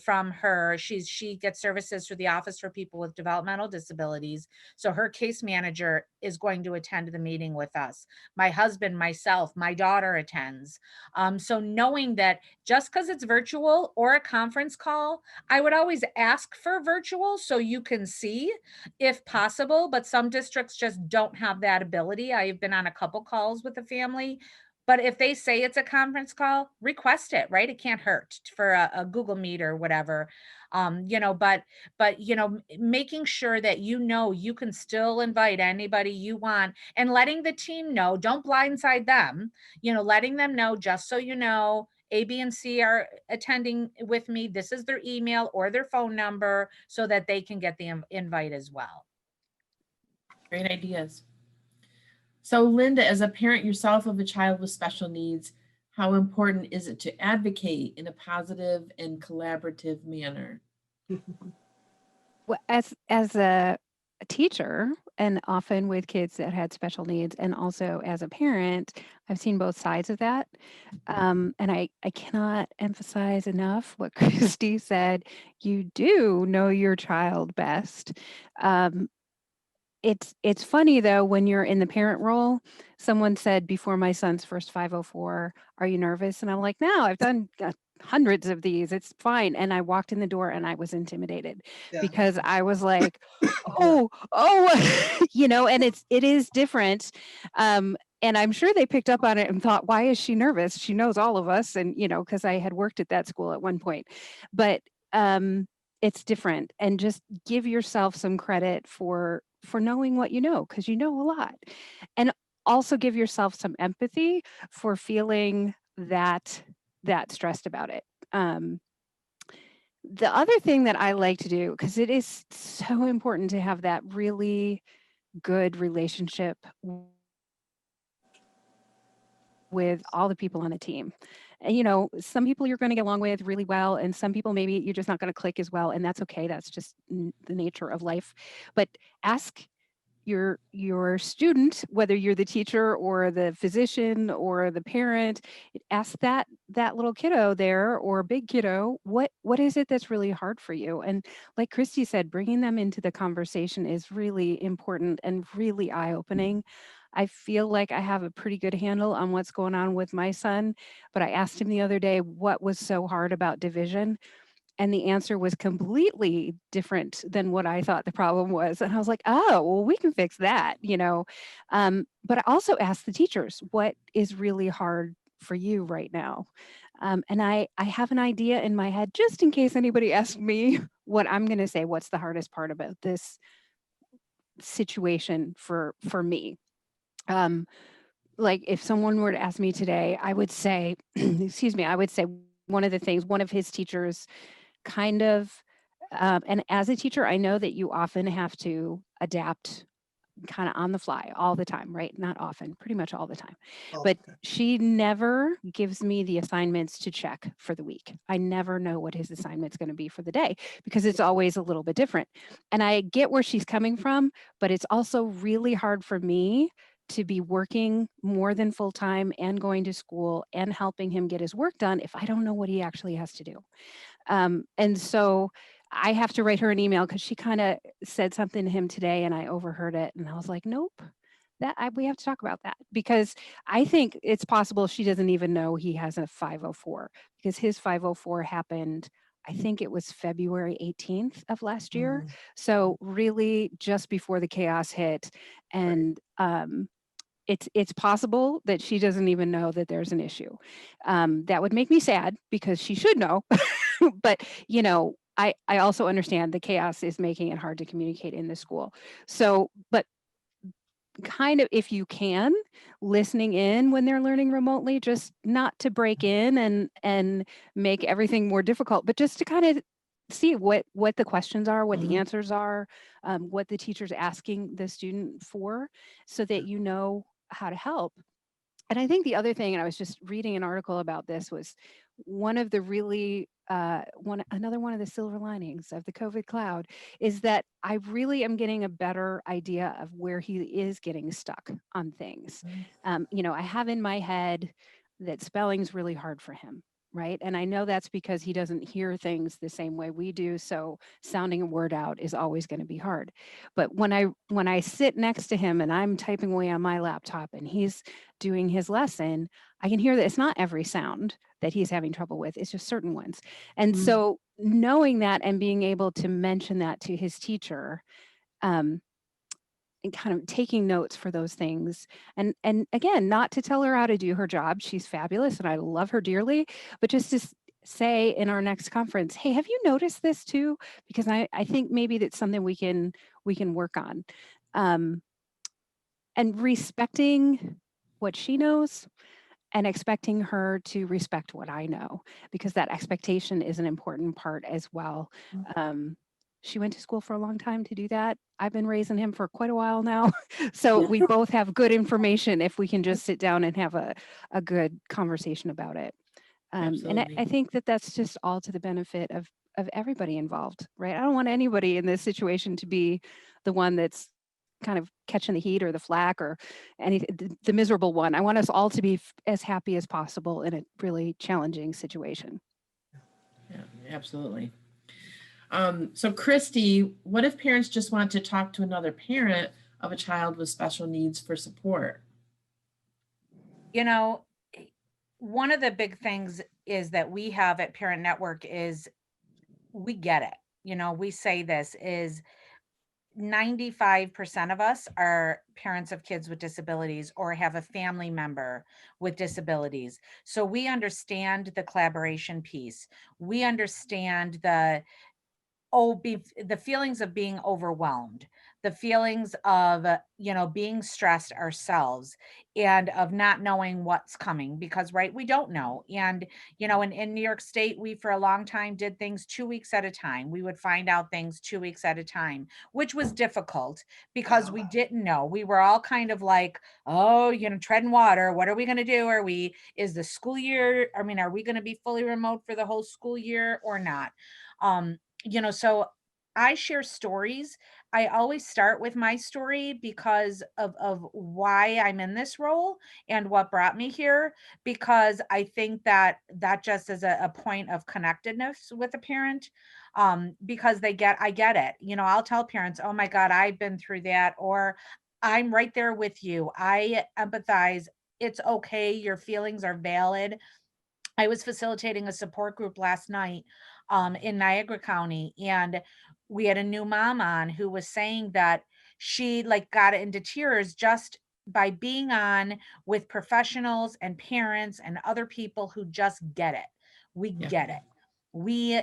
from her. She gets services through the Office for People with Developmental Disabilities. So her case manager is going to attend the meeting with us. My husband, myself, my daughter attends. So knowing that just because it's virtual or a conference call, I would always ask for virtual so you can see if possible, but some districts just don't have that ability. I've been on a couple calls with a family, but if they say it's a conference call, request it, right? It can't hurt for a Google Meet or whatever. But making sure that you can still invite anybody you want, and letting the team know, don't blindside them, letting them know, just so you know, A, B, and C are attending with me. This is their email or their phone number so that they can get the invite as well. Great ideas. So Linda, as a parent yourself of a child with special needs, how important is it to advocate in a positive and collaborative manner? Well, as a teacher, and often with kids that had special needs, and also as a parent, I've seen both sides of that. And I cannot emphasize enough what Kristi said. You do know your child best. It's funny though, when you're in the parent role. Someone said before my son's first 504, "Are you nervous?" And I'm like, "No, I've done hundreds of these. It's fine." And I walked in the door and I was intimidated Yeah. because I was like, "Oh, and it is different." And I'm sure they picked up on it and thought, "Why is she nervous? She knows all of us." And because I had worked at that school at one point, but it's different. And just give yourself some credit for knowing what you know, because you know a lot. And also give yourself some empathy for feeling that stressed about it. The other thing that I like to do, because it is so important to have that really good relationship with all the people on the team. And some people you're going to get along with really well, and some people maybe you're just not going to click as well, and that's okay. That's just the nature of life. But ask your student, whether you're the teacher or the physician or the parent, ask that little kiddo there, or big kiddo, what is it that's really hard for you? And like Kristi said, bringing them into the conversation is really important and really eye-opening. I feel like I have a pretty good handle on what's going on with my son, but I asked him the other day what was so hard about division. And the answer was completely different than what I thought the problem was. And I was like, oh, well, we can fix that. But I also asked the teachers, what is really hard for you right now? And I have an idea in my head, just in case anybody asks me what I'm going to say, what's the hardest part about this situation for me? Like if someone were to ask me today, I would say, excuse me, I would say one of his teachers kind of, and as a teacher, I know that you often have to adapt kind of on the fly all the time, right? Not often, pretty much all the time. Oh, But okay. she never gives me the assignments to check for the week. I never know what his assignment's going to be for the day because it's always a little bit different. And I get where she's coming from, but it's also really hard for me to be working more than full time and going to school and helping him get his work done if I don't know what he actually has to do. And so I have to write her an email because she kind of said something to him today and I overheard it. And I was like, nope, we have to talk about that, because I think it's possible she doesn't even know he has a 504, because his 504 happened, I think it was February 18th of last year. So really just before the chaos hit. And it's possible that she doesn't even know that there's an issue. That would make me sad because she should know. But, I also understand the chaos is making it hard to communicate in the school. So, but kind of, if you can, listening in when they're learning remotely, just not to break in and make everything more difficult, but just to kind of see what the questions are, what the answers are, what the teacher's asking the student for, so that you know how to help. And I think the other thing, and I was just reading an article about this, was one of the really another one of the silver linings of the COVID cloud is that I really am getting a better idea of where he is getting stuck on things. I have in my head that spelling's really hard for him, right? And I know that's because he doesn't hear things the same way we do. So sounding a word out is always going to be hard. But when I sit next to him and I'm typing away on my laptop and he's doing his lesson, I can hear that it's not every sound that he's having trouble with, it's just certain ones. And so knowing that and being able to mention that to his teacher, and kind of taking notes for those things, and again, not to tell her how to do her job, she's fabulous and I love her dearly, but just to say in our next conference, hey, have you noticed this too? Because I think maybe that's something we can work on. And respecting what she knows and expecting her to respect what I know, because that expectation is an important part as well. She went to school for a long time to do that. I've been raising him for quite a while now. So we both have good information if we can just sit down and have a good conversation about it. And I think that that's just all to the benefit of everybody involved, right? I don't want anybody in this situation to be the one that's kind of catching the heat or the flack or the miserable one. I want us all to be as happy as possible in a really challenging situation. Yeah, absolutely. So Kristi, what if parents just want to talk to another parent of a child with special needs for support? One of the big things is that we have at Parent Network is we get it. We say this is 95% of us are parents of kids with disabilities or have a family member with disabilities. So we understand the collaboration piece. We understand the feelings of being overwhelmed, the feelings of being stressed ourselves, and of not knowing what's coming, because right, we don't know. And in New York State, we for a long time did things 2 weeks at a time. We would find out things 2 weeks at a time, which was difficult because we didn't know. We were all kind of like, oh, treading water. What are we going to do? Is the school year, are we going to be fully remote for the whole school year or not? So I share stories. I always start with my story because of why I'm in this role and what brought me here, because I think that just is a point of connectedness with a parent, because I get it. I'll tell parents, oh my God, I've been through that, or I'm right there with you. I empathize. It's okay. Your feelings are valid. I was facilitating a support group last night in Niagara County, and we had a new mom on who was saying that she got into tears just by being on with professionals and parents and other people who just get it. We get it. We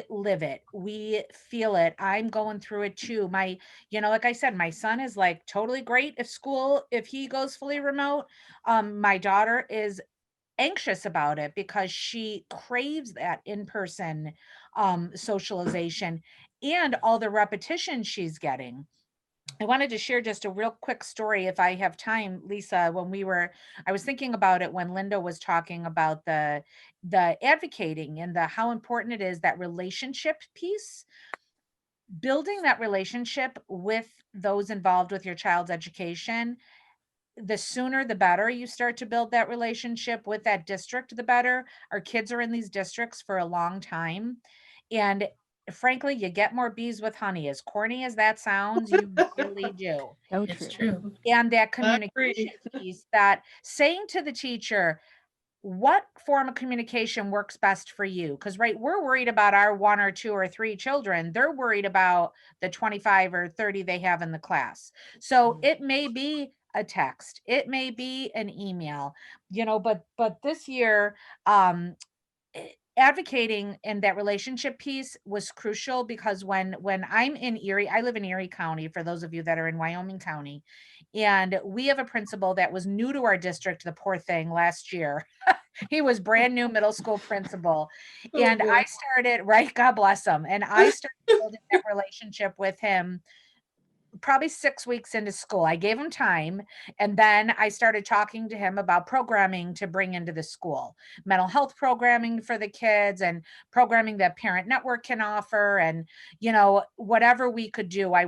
live it. We feel it. I'm going through it too. Like I said, my son is totally great if he goes fully remote. My daughter is anxious about it because she craves that in-person socialization and all the repetition she's getting. I wanted to share just a real quick story if I have time, Lisa. I was thinking about it when Linda was talking about the advocating and how important it is, that relationship piece. Building that relationship with those involved with your child's education, the sooner the better you start to build that relationship with that district, the better. Our kids are in these districts for a long time. And frankly, you get more bees with honey. As corny as that sounds, you really do. So It's true. true. And that I communication agree. piece, that saying to the teacher, what form of communication works best for you? Because, right, we're worried about our 1 or 2 or 3 children. They're worried about the 25 or 30 they have in the class. So it may be a text, it may be an email, but this year, um, advocating in that relationship piece was crucial, because when I'm in Erie, I live in Erie County, for those of you that are in Wyoming County, and we have a principal that was new to our district, the poor thing, last year. He was brand new middle school principal, Oh, and I boy. started, right, God bless him, and I started building that relationship with him probably 6 weeks into school. I gave him time, and then I started talking to him about programming to bring into the school, mental health programming for the kids, and programming that Parent Network can offer, and whatever we could do. I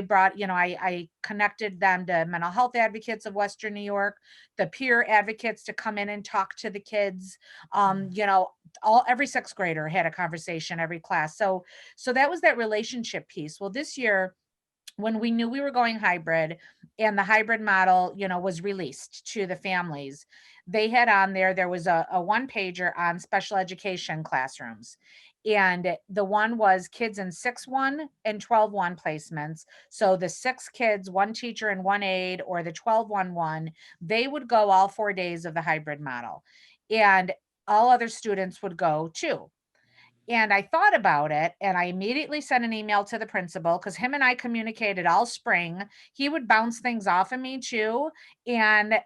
brought, I connected them to mental health advocates of Western New York, the peer advocates to come in and talk to the kids. Every sixth grader had a conversation, every class. So that was that relationship piece. Well, this year, when we knew we were going hybrid, and the hybrid model, was released to the families, they had on there was a one pager on special education classrooms. And the one was kids in 6-1 and 12-1 placements. So the 6 kids, one teacher and one aide, or the 12-1-1, they would go all 4 days of the hybrid model. And all other students would go too. And I thought about it, and I immediately sent an email to the principal, because him and I communicated all spring. He would bounce things off of me too. And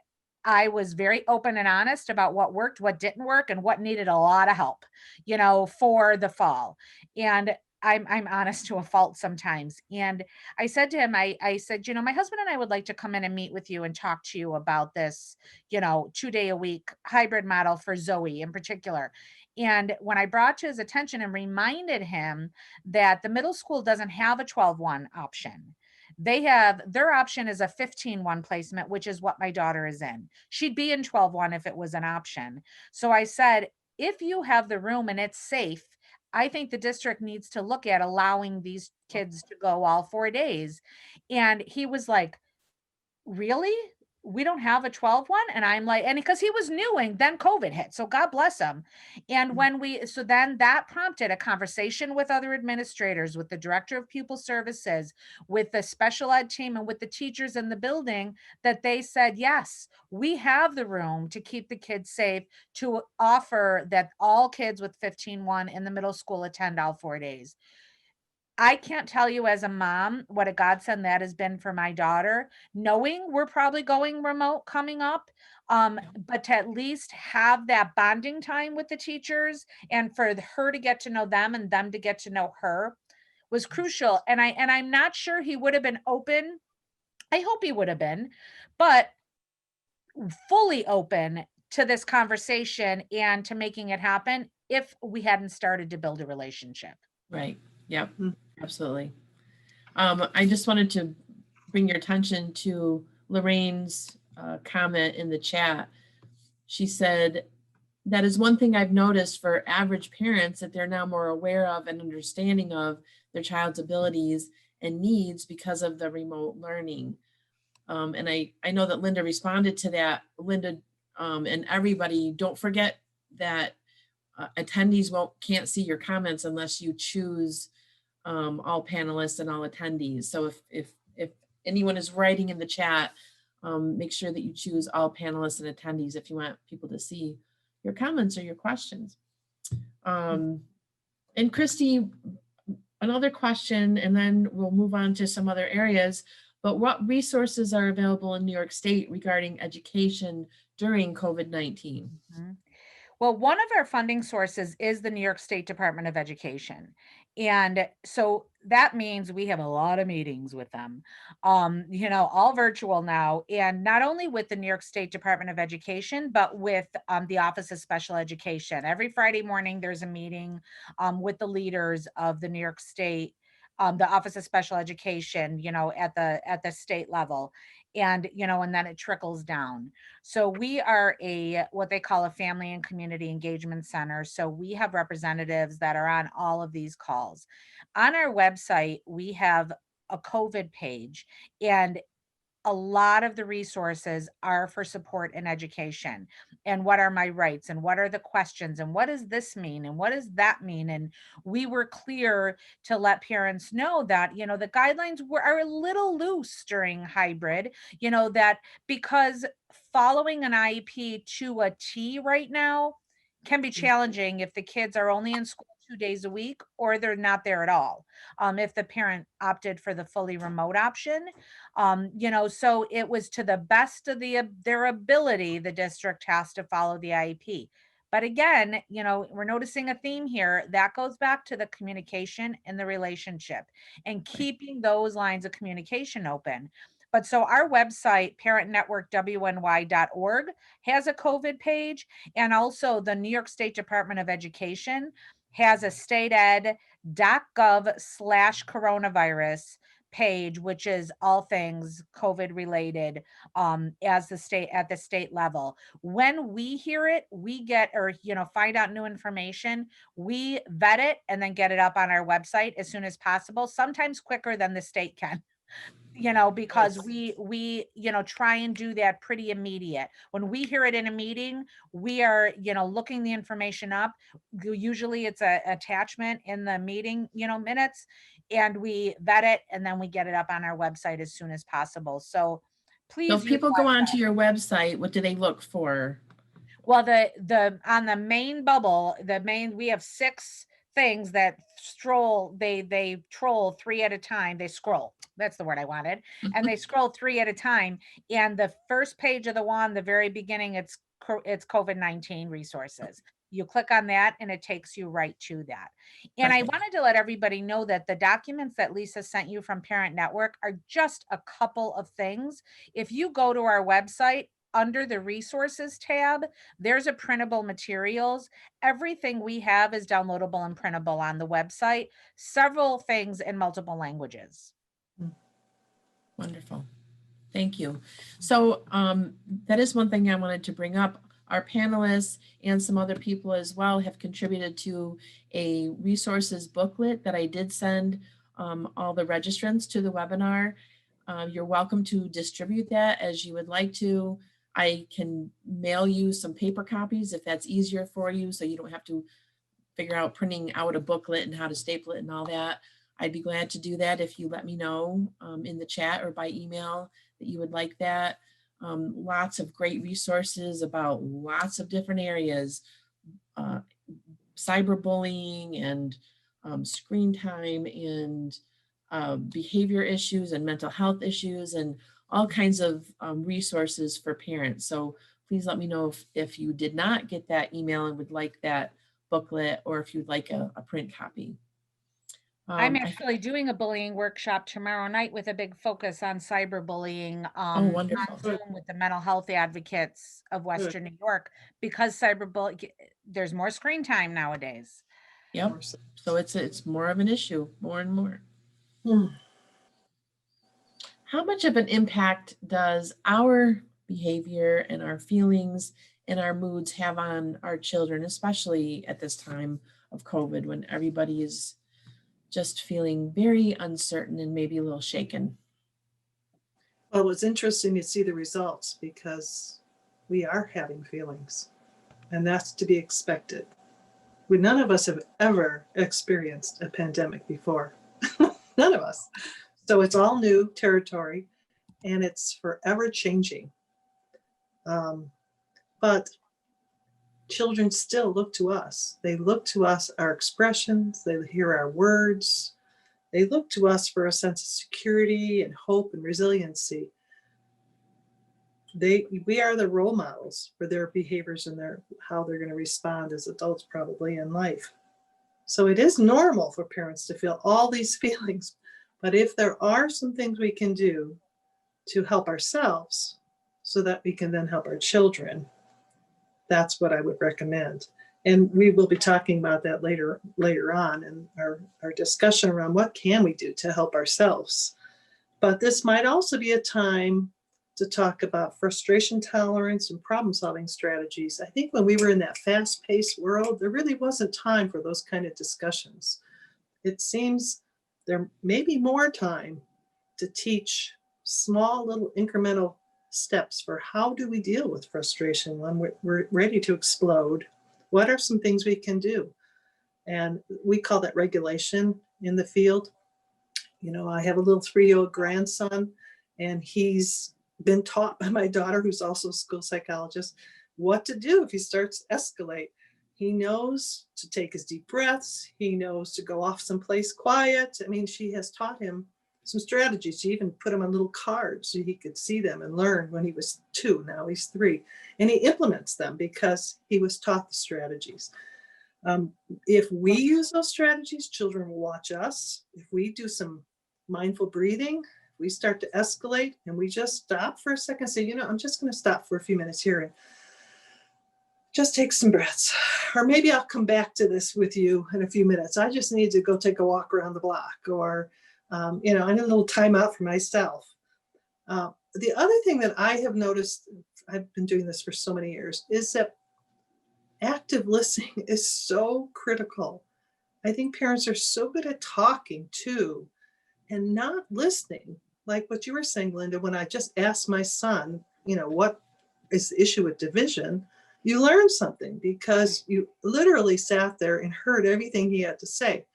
I was very open and honest about what worked, what didn't work, and what needed a lot of help, for the fall. And I'm honest to a fault sometimes. And I said to him, I said, my husband and I would like to come in and meet with you and talk to you about this, 2-day a week hybrid model for Zoe in particular. And when I brought to his attention and reminded him that the middle school doesn't have a 12-1 option, their option is a 15-1 placement, which is what my daughter is in. She'd be in 12-1 if it was an option. So I said, if you have the room and it's safe, I think the district needs to look at allowing these kids to go all 4 days. And he was like, really? We don't have a 12-1? And I'm like, and because he was new and then COVID hit. So God bless him. And so then that prompted a conversation with other administrators, with the director of pupil services, with the special ed team, and with the teachers in the building, that they said, yes, we have the room to keep the kids safe, to offer that all kids with 15-1 in the middle school attend all 4 days. I can't tell you as a mom what a godsend that has been for my daughter, knowing we're probably going remote coming up. But to at least have that bonding time with the teachers, and for her to get to know them and them to get to know her, was crucial. And I'm not sure he would have been open. I hope he would have been, but fully open to this conversation and to making it happen, if we hadn't started to build a relationship. Right. Yep. Mm. Absolutely. I just wanted to bring your attention to Lorraine's comment in the chat. She said, that is one thing I've noticed for average parents, that they're now more aware of and understanding of their child's abilities and needs because of the remote learning. And I know that Linda responded to that. Linda, and everybody, don't forget that attendees can't see your comments unless you choose all panelists and all attendees. So if anyone is writing in the chat, make sure that you choose all panelists and attendees if you want people to see your comments or your questions. And Kristi, another question, and then we'll move on to some other areas, but what resources are available in New York State regarding education during COVID-19? Well, one of our funding sources is the New York State Department of Education. And so that means we have a lot of meetings with them, all virtual now. And not only with the New York State Department of Education, but with the Office of Special Education. Every Friday morning, there's a meeting with the leaders of the New York State, the Office of Special Education, at the state level. and, and then it trickles down. So we are what they call a family and community engagement center. So we have representatives that are on all of these calls. On our website, we have a COVID page, and a lot of the resources are for support and education, and what are my rights, and what are the questions, and what does this mean, and what does that mean. And we were clear to let parents know that, the guidelines are a little loose during hybrid, that because following an IEP to a T right now can be challenging if the kids are only in school 2 days a week, or they're not there at all. If the parent opted for the fully remote option, so it was to the best of their ability, the district has to follow the IEP. But again, we're noticing a theme here that goes back to the communication and the relationship, and keeping those lines of communication open. But so our website, parentnetworkwny.org, has a COVID page, and also the New York State Department of Education has a stateed.gov/coronavirus page, which is all things COVID related, at the state level. When we hear it, we get, or, find out new information, we vet it and then get it up on our website as soon as possible, sometimes quicker than the state can. Because Yes. we try and do that pretty immediate. When we hear it in a meeting, we are, looking the information up. Usually it's a attachment in the meeting, minutes, and we vet it, and then we get it up on our website as soon as possible. So So please if people go utilize onto your website, what do they look for? Well, the on the main bubble, we have 6 things that they troll 3 at a time. They scroll. That's the word I wanted. And they scroll 3 at a time. And the first page of the one, the very beginning, it's COVID-19 resources. You click on that and it takes you right to that. And I Perfect. wanted to let everybody know that the documents that Lisa sent you from Parent Network are just a couple of things. If you go to our website, under the resources tab, there's a printable materials. Everything we have is downloadable and printable on the website, several things in multiple languages. Wonderful. Thank you. So that is one thing I wanted to bring up. Our panelists and some other people as well have contributed to a resources booklet that I did send all the registrants to the webinar. You're welcome to distribute that as you would like to. I can mail you some paper copies if that's easier for you, so you don't have to figure out printing out a booklet and how to staple it and all that. I'd be glad to do that if you let me know in the chat or by email that you would like that. Lots of great resources about lots of different areas, cyberbullying and screen time and behavior issues and mental health issues and all kinds of resources for parents. So please let me know if you did not get that email and would like that booklet, or if you'd like a print copy. I'm actually doing a bullying workshop tomorrow night with a big focus on cyberbullying Oh, wonderful. on Zoom with the mental health advocates of Western New York, because cyberbullying, there's more screen time nowadays. Yep. So it's more of an issue, more and more. How much of an impact does our behavior and our feelings and our moods have on our children, especially at this time of COVID when everybody is just feeling very uncertain and maybe a little shaken? Well, it was interesting to see the results, because we are having feelings, and that's to be expected. None of us have ever experienced a pandemic before. None of us. So it's all new territory, and it's forever changing. But children still look to us. They look to us, our expressions, they hear our words. They look to us for a sense of security and hope and resiliency. We are the role models for their behaviors and how they're going to respond as adults probably in life. So it is normal for parents to feel all these feelings, but if there are some things we can do to help ourselves so that we can then help our children, that's what I would recommend. And we will be talking about that later on in our discussion around what can we do to help ourselves. But this might also be a time to talk about frustration tolerance and problem-solving strategies. I think when we were in that fast-paced world, there really wasn't time for those kind of discussions. It seems there may be more time to teach small little incremental steps for how do we deal with frustration when we're ready to explode. What are some things we can do? And we call that regulation in the field. You know, I have a little 3-year-old grandson, and he's been taught by my daughter, who's also a school psychologist, what to do if he starts to escalate. He knows to take his deep breaths. He knows to go off someplace quiet. I mean, she has taught him some strategies. She even put him on little cards so he could see them and learn when he was 2. Now he's 3. And he implements them because he was taught the strategies. If we use those strategies, children will watch us. If we do some mindful breathing, we start to escalate and we just stop for a second, say, you know, I'm just going to stop for a few minutes here and just take some breaths. Or maybe I'll come back to this with you in a few minutes. I just need to go take a walk around the block, or, you know, I need a little time out for myself. The other thing that I have noticed, I've been doing this for so many years, is that active listening is so critical. I think parents are so good at talking too and not listening. Like what you were saying, Linda, when I just asked my son, you know, what is the issue with division? You learned something because you literally sat there and heard everything he had to say.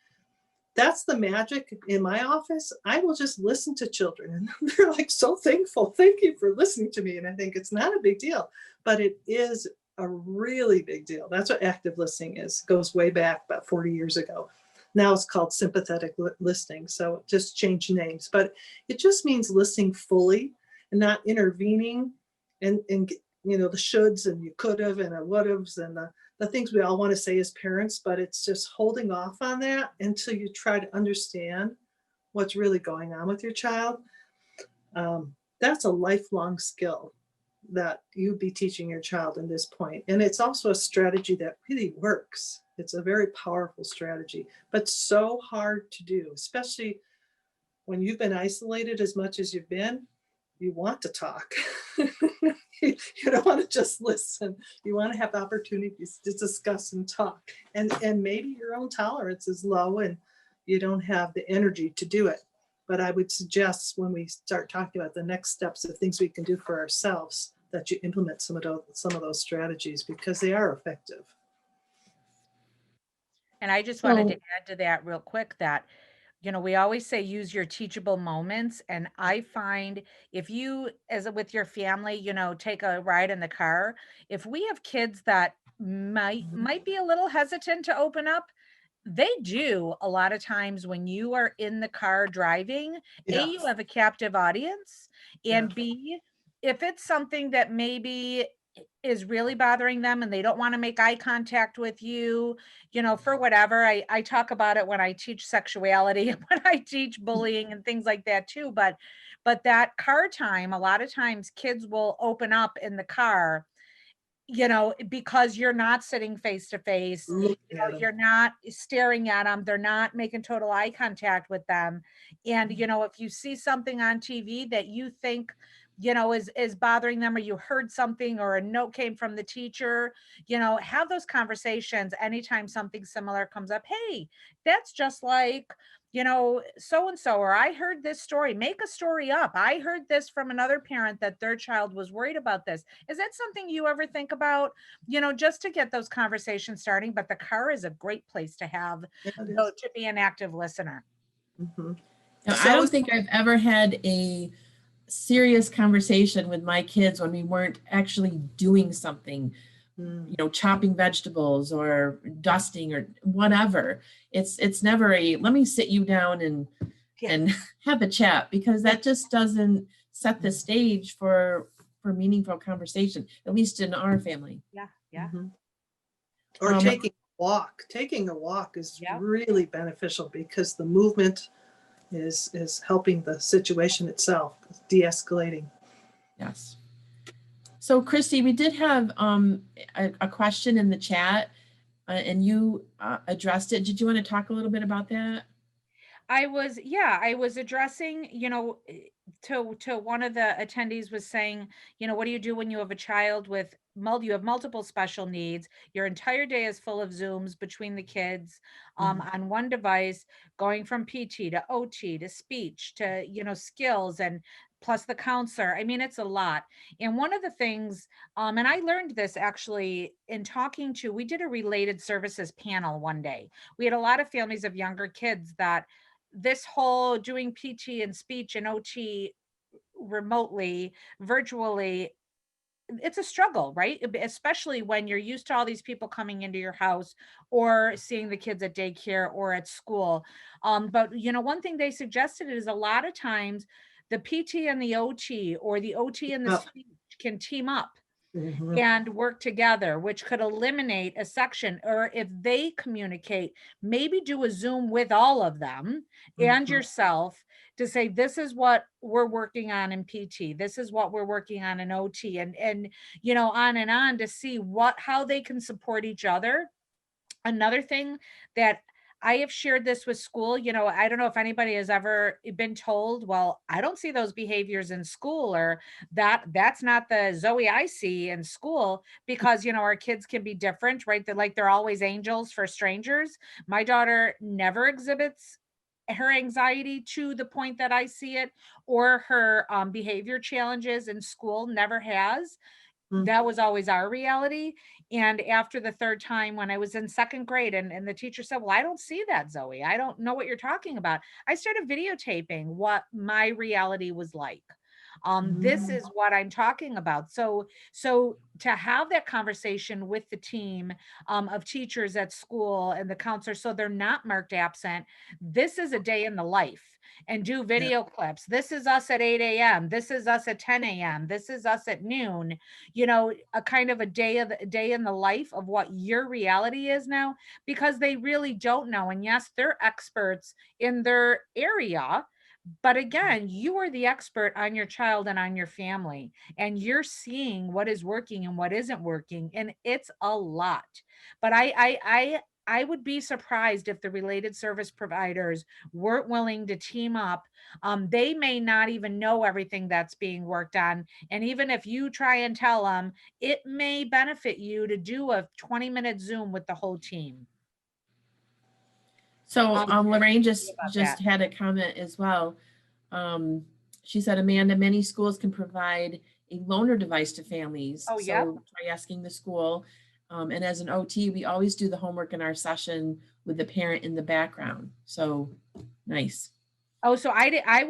That's the magic in my office. I will just listen to children and they're like so thankful. Thank you for listening to me. And I think it's not a big deal, but it is a really big deal. That's what active listening is. It goes way back about 40 years ago. Now it's called sympathetic listening. So it just changed names, but it just means listening fully and not intervening and you know, the shoulds and you could have and a would haves and the things we all want to say as parents, but it's just holding off on that until you try to understand what's really going on with your child. That's a lifelong skill that you'd be teaching your child in this point. And it's also a strategy that really works. It's a very powerful strategy, but so hard to do, especially when you've been isolated as much as you've been. You want to talk. You don't want to just listen. You want to have opportunities to discuss and talk. And maybe your own tolerance is low and you don't have the energy to do it. But I would suggest when we start talking about the next steps of things we can do for ourselves, that you implement some of those strategies because they are effective. And I just wanted to add to that real quick that, you know, we always say use your teachable moments. And I find if you, as with your family, you know, take a ride in the car, if we have kids that might be a little hesitant to open up, they do a lot of times when you are in the car driving. Yeah. A, you have a captive audience, and Yeah. B, if it's something that maybe is really bothering them and they don't want to make eye contact with you, you know, for whatever, I talk about it when I teach sexuality and when I teach bullying and things like that too. But that car time, a lot of times kids will open up in the car, you know, because you're not sitting face to face, you know, you're not staring at them, they're not making total eye contact with them. And, you know, if you see something on TV that you think, you know, is bothering them, or you heard something or a note came from the teacher, you know, have those conversations anytime something similar comes up. Hey, that's just like, you know, so-and-so, or I heard this story. Make a story up. I heard this from another parent that their child was worried about this. Is that something you ever think about, you know, just to get those conversations starting? But the car is a great place to have, to be an active listener. Mm-hmm. Now, I don't think I've ever had a serious conversation with my kids when we weren't actually doing something, you know, chopping vegetables or dusting or whatever. It's never a, let me sit you down and have a chat, because that just doesn't set the stage for meaningful conversation, at least in our family. Yeah. Mm-hmm. Or taking a walk is really beneficial because the movement is helping the situation itself, de-escalating. Yes. So Kristi, we did have a question in the chat and you addressed it. Did you want to talk a little bit about that? I was addressing, you know, to one of the attendees was saying, what do you do when you have a child with you have multiple special needs? Your entire day is full of Zooms between the kids on one device, going from PT to OT to speech to, skills, and plus the counselor. I mean, it's a lot. And one of the things, and I learned this actually in talking to, we did a related services panel one day. We had a lot of families of younger kids that this whole doing PT and speech and OT remotely, virtually, it's a struggle, right? Especially when you're used to all these people coming into your house or seeing the kids at daycare or at school. But one thing they suggested is a lot of times the PT and the OT, or the OT and the speech, can team up and work together, which could eliminate a section. Or if they communicate, maybe do a Zoom with all of them and yourself to say, this is what we're working on in PT, this is what we're working on in OT, and on and on, to see how they can support each other. Another thing that I have shared this with school, I don't know if anybody has ever been told, well, I don't see those behaviors in school, or that's not the Zoe I see in school, because, our kids can be different, right? They're always angels for strangers. My daughter never exhibits her anxiety to the point that I see it, or her behavior challenges in school, never has. That was always our reality. And after the third time, when I was in second grade, and the teacher said, well, I don't see that, Zoe, I don't know what you're talking about, I started videotaping what my reality was like. This is what I'm talking about. So to have that conversation with the team of teachers at school and the counselor, so they're not marked absent, this is a day in the life, and do video clips. This is us at 8 a.m. This is us at 10 a.m. This is us at noon. A kind of a day in the life of what your reality is now, because they really don't know. And yes, they're experts in their area, but again, you are the expert on your child and on your family, and you're seeing what is working and what isn't working, and it's a lot. But I would be surprised if the related service providers weren't willing to team up. They may not even know everything that's being worked on. And even if you try and tell them, it may benefit you to do a 20-minute Zoom with the whole team. So Lorraine just that. had a comment as well. She said, Amanda, many schools can provide a loaner device to families. Oh, yeah. So try asking the school. And as an OT, we always do the homework in our session with the parent in the background. So nice. Oh, so I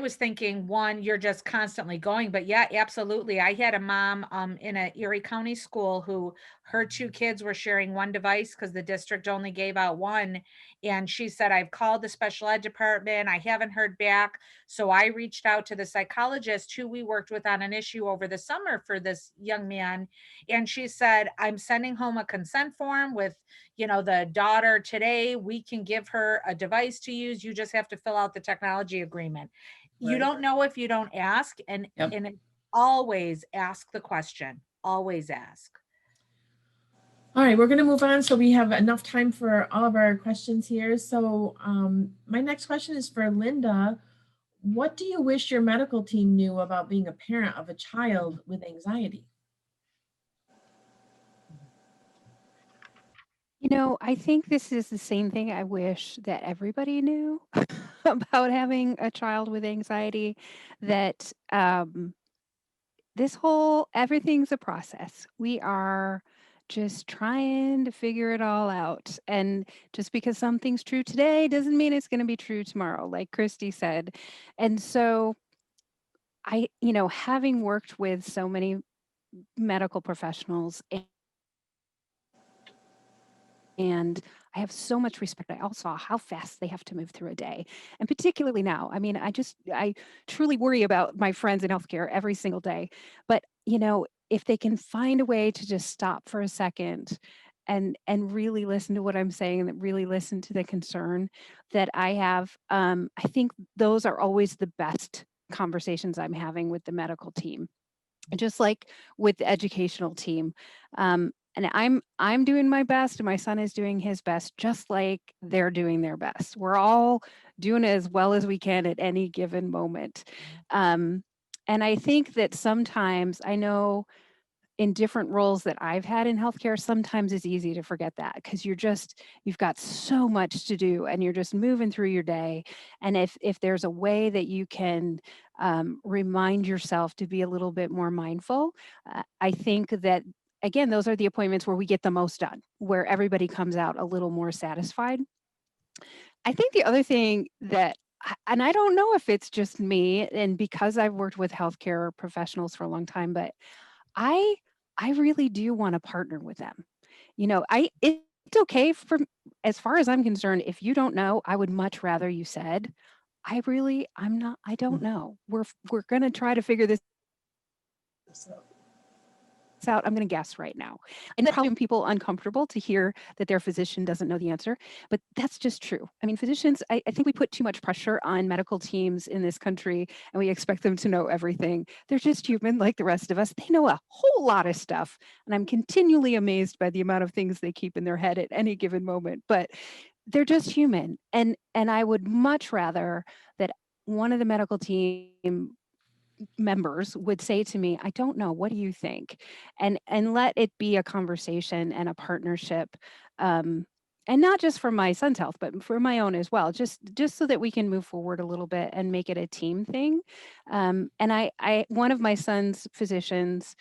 was thinking, one, you're just constantly going, but yeah, absolutely. I had a mom in a Erie County school who her two kids were sharing one device because the district only gave out one. And she said, I've called the special ed department, I haven't heard back. So I reached out to the psychologist who we worked with on an issue over the summer for this young man. And she said, I'm sending home a consent form with, the daughter today. We can give her a device to use. You just have to fill out the technology agreement. You don't know if you don't ask, and always ask the question. Always ask. All right, we're going to move on so we have enough time for all of our questions here. So my next question is for Linda. What do you wish your medical team knew about being a parent of a child with anxiety? I think this is the same thing I wish that everybody knew about having a child with anxiety, that everything's a process. We are just trying to figure it all out. And just because something's true today doesn't mean it's going to be true tomorrow, like Kristi said. And so having worked with so many medical professionals, and I have so much respect. I also saw how fast they have to move through a day. And particularly now, I mean, I truly worry about my friends in healthcare every single day. But, if they can find a way to just stop for a second and really listen to what I'm saying, and really listen to the concern that I have, I think those are always the best conversations I'm having with the medical team. Just like with the educational team, I'm doing my best and my son is doing his best, just like they're doing their best. We're all doing as well as we can at any given moment. And I think that sometimes, I know in different roles that I've had in healthcare, sometimes it's easy to forget that because you've got so much to do and you're just moving through your day. And if there's a way that you can remind yourself to be a little bit more mindful, I think that, again, those are the appointments where we get the most done, where everybody comes out a little more satisfied. I think the other thing that, and I don't know if it's just me, and because I've worked with healthcare professionals for a long time, but I I really do want to partner with them. It's okay for, as far as I'm concerned, if you don't know, I would much rather you said, I don't know. We're going to try to figure this out. I'm going to guess right now. And that's probably people uncomfortable to hear that their physician doesn't know the answer, but that's just true. I mean, physicians, I think we put too much pressure on medical teams in this country and we expect them to know everything. They're just human like the rest of us. They know a whole lot of stuff. And I'm continually amazed by the amount of things they keep in their head at any given moment, but they're just human. And I would much rather that one of the medical team members would say to me, I don't know, what do you think? And let it be a conversation and a partnership. And not just for my son's health, but for my own as well, just so that we can move forward a little bit and make it a team thing. And I one of my son's physicians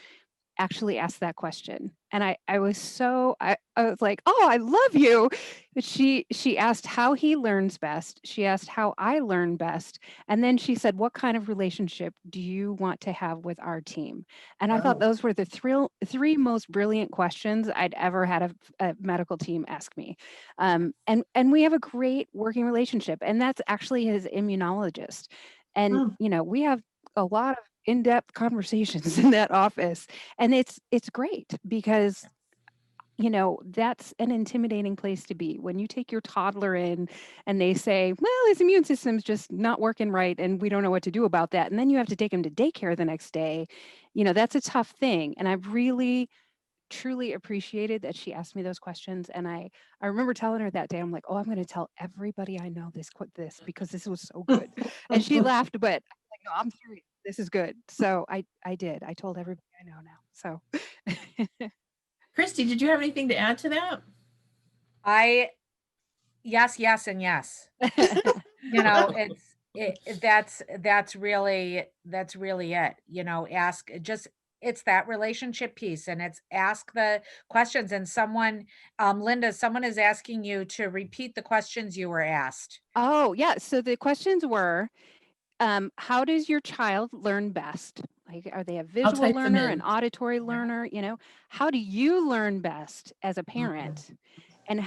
actually asked that question. And I was like, oh, I love you. But she asked how he learns best. She asked how I learn best. And then she said, what kind of relationship do you want to have with our team? And I thought Wow. those were the three most brilliant questions I'd ever had a medical team ask me. And we have a great working relationship. And that's actually his immunologist. And, Mm. we have a lot of in-depth conversations in that office, and it's great because that's an intimidating place to be when you take your toddler in and they say, well, his immune system's just not working right and we don't know what to do about that, and then you have to take him to daycare the next day. That's a tough thing, and I've really truly appreciated that she asked me those questions. And I remember telling her that day, I'm like, oh, I'm going to tell everybody I know this because this was so good. And she laughed, but I'm like, no, I'm serious, this is good. So I did, I told everybody I know now. So Kristi, did you have anything to add to that? Yes, and yes. That's really it. It's that relationship piece, and it's ask the questions. And Linda, someone is asking you to repeat the questions you were asked. Oh yeah, so the questions were, how does your child learn best? Like, are they a I'll visual type them learner, an in. auditory learner? How do you learn best as a parent? And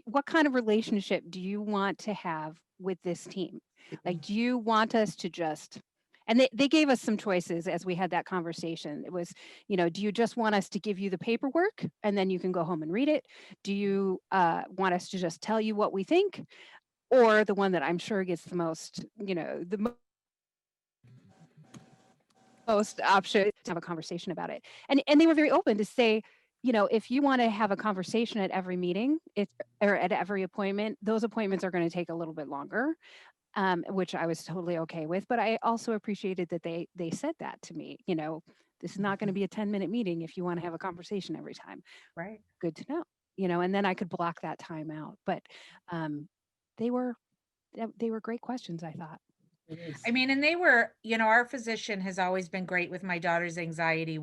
what kind of relationship do you want to have with this team? Like, do you want us to just, and they gave us some choices as we had that conversation. It was, do you just want us to give you the paperwork and then you can go home and read it? Do you want us to just tell you what we think? Or the one that I'm sure gets the most, most option, to have a conversation about it. And they were very open to say, if you want to have a conversation at every meeting, or at every appointment, those appointments are going to take a little bit longer, which I was totally okay with. But I also appreciated that they said that to me. This is not going to be a 10-minute meeting if you want to have a conversation every time. Right. Good to know. And then I could block that time out. But they were great questions, I thought. I mean, and they were, our physician has always been great with my daughter's anxiety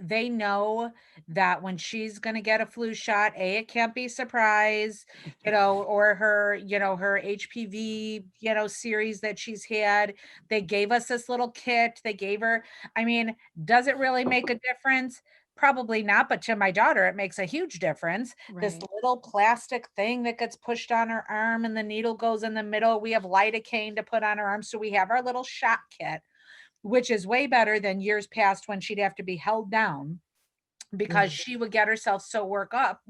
they know that when she's going to get a flu shot, it can't be surprise, or her HPV, series that she's had. They gave us this little kit. They gave her, I mean, does it really make a difference? Probably not, but to my daughter, it makes a huge difference. This Right. little plastic thing that gets pushed on her arm and the needle goes in the middle. We have lidocaine to put on her arm. So we have our little shot kit, which is way better than years past when she'd have to be held down because she would get herself so worked up,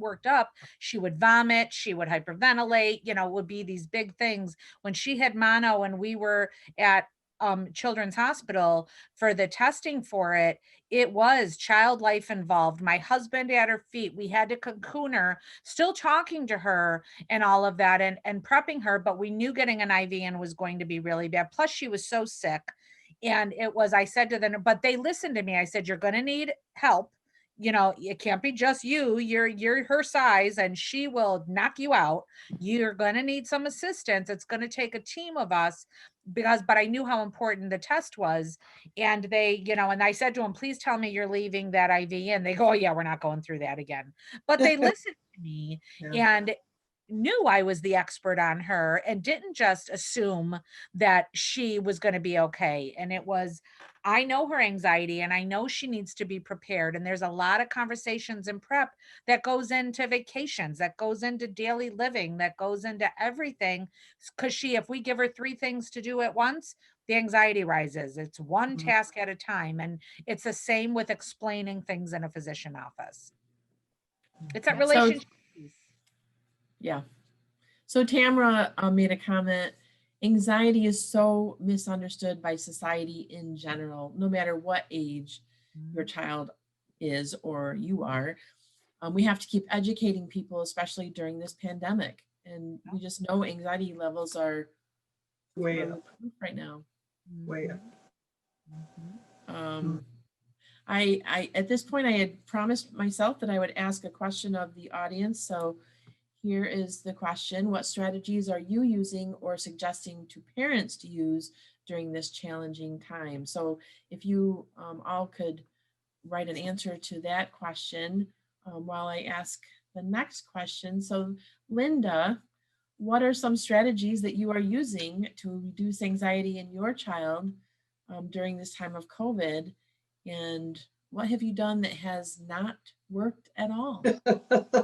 she would vomit, she would hyperventilate, it would be these big things. When she had mono and we were at Children's Hospital for the testing for it, it was child life involved. My husband at her feet, we had to cocoon her, still talking to her and all of that, and prepping her, but we knew getting an IV in was going to be really bad. Plus she was so sick. And it was, I said to them, but they listened to me. I said, you're going to need help. You know, it can't be just you. You're her size and she will knock you out. You're going to need some assistance. It's going to take a team of us but I knew how important the test was. And they, and I said to them, please tell me you're leaving that IV in. They go, oh yeah, we're not going through that again. But they listened to me and knew I was the expert on her and didn't just assume that she was going to be okay. And it was, I know her anxiety and I know she needs to be prepared. And there's a lot of conversations and prep that goes into vacations, that goes into daily living, that goes into everything. Because if we give her 3 things to do at once, the anxiety rises. It's one task at a time. And it's the same with explaining things in a physician office. It's that relationship piece. Yeah. So Tamara made a comment, anxiety is so misunderstood by society in general, no matter what age your child is or you are. We have to keep educating people, especially during this pandemic. And we just know anxiety levels are way up right now. way up. I at this point I had promised myself that I would ask a question of the audience. So here is the question. What strategies are you using or suggesting to parents to use during this challenging time? So if you all could write an answer to that question while I ask the next question. So Linda, what are some strategies that you are using to reduce anxiety in your child during this time of COVID? And what have you done that has not worked at all?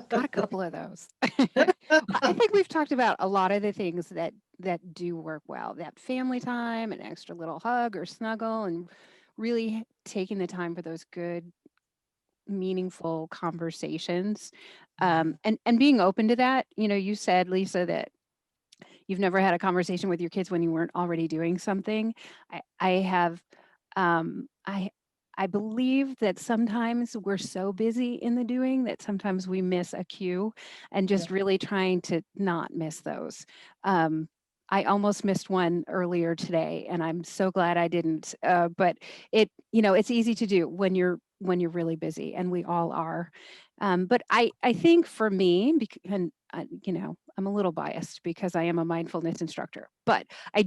Got a couple of those. I think we've talked about a lot of the things that do work well. That family time, an extra little hug or snuggle, and really taking the time for those good, meaningful conversations, and being open to that. You said, Lisa, that you've never had a conversation with your kids when you weren't already doing something. I have. I believe that sometimes we're so busy in the doing that sometimes we miss a cue, and just really trying to not miss those. I almost missed one earlier today, and I'm so glad I didn't. But it's easy to do when you're really busy, and we all are. But I think for me, and I'm a little biased because I am a mindfulness instructor, but I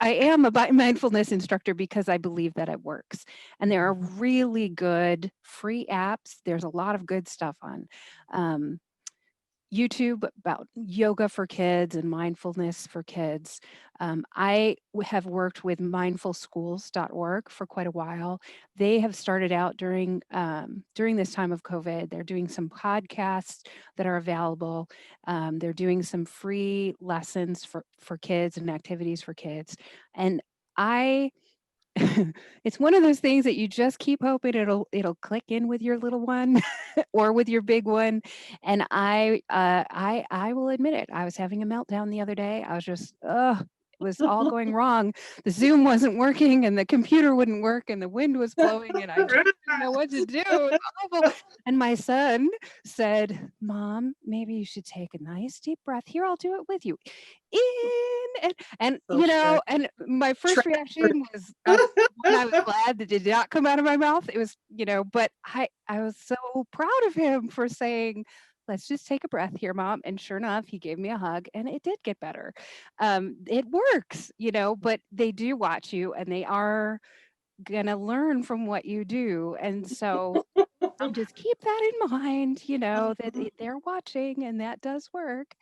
am a mindfulness instructor because I believe that it works. And there are really good free apps. There's a lot of good stuff on YouTube about yoga for kids and mindfulness for kids. I have worked with mindfulschools.org for quite a while. They have started out during this time of COVID. They're doing some podcasts that are available. They're doing some free lessons for kids and activities for kids. And it's one of those things that you just keep hoping it'll click in with your little one or with your big one. And I will admit it. I was having a meltdown the other day. I was just, it was all going wrong. The Zoom wasn't working and the computer wouldn't work and the wind was blowing and I just didn't know what to do. It was awful. And my son said, Mom, maybe you should take a nice deep breath. Here, I'll do it with you. And and my first reaction was, when I was glad that did not come out of my mouth. It was, but I was so proud of him for saying, let's just take a breath here, Mom. And sure enough, he gave me a hug and it did get better. It works, but they do watch you and they are gonna learn from what you do. And so just keep that in mind, that they're watching and that does work.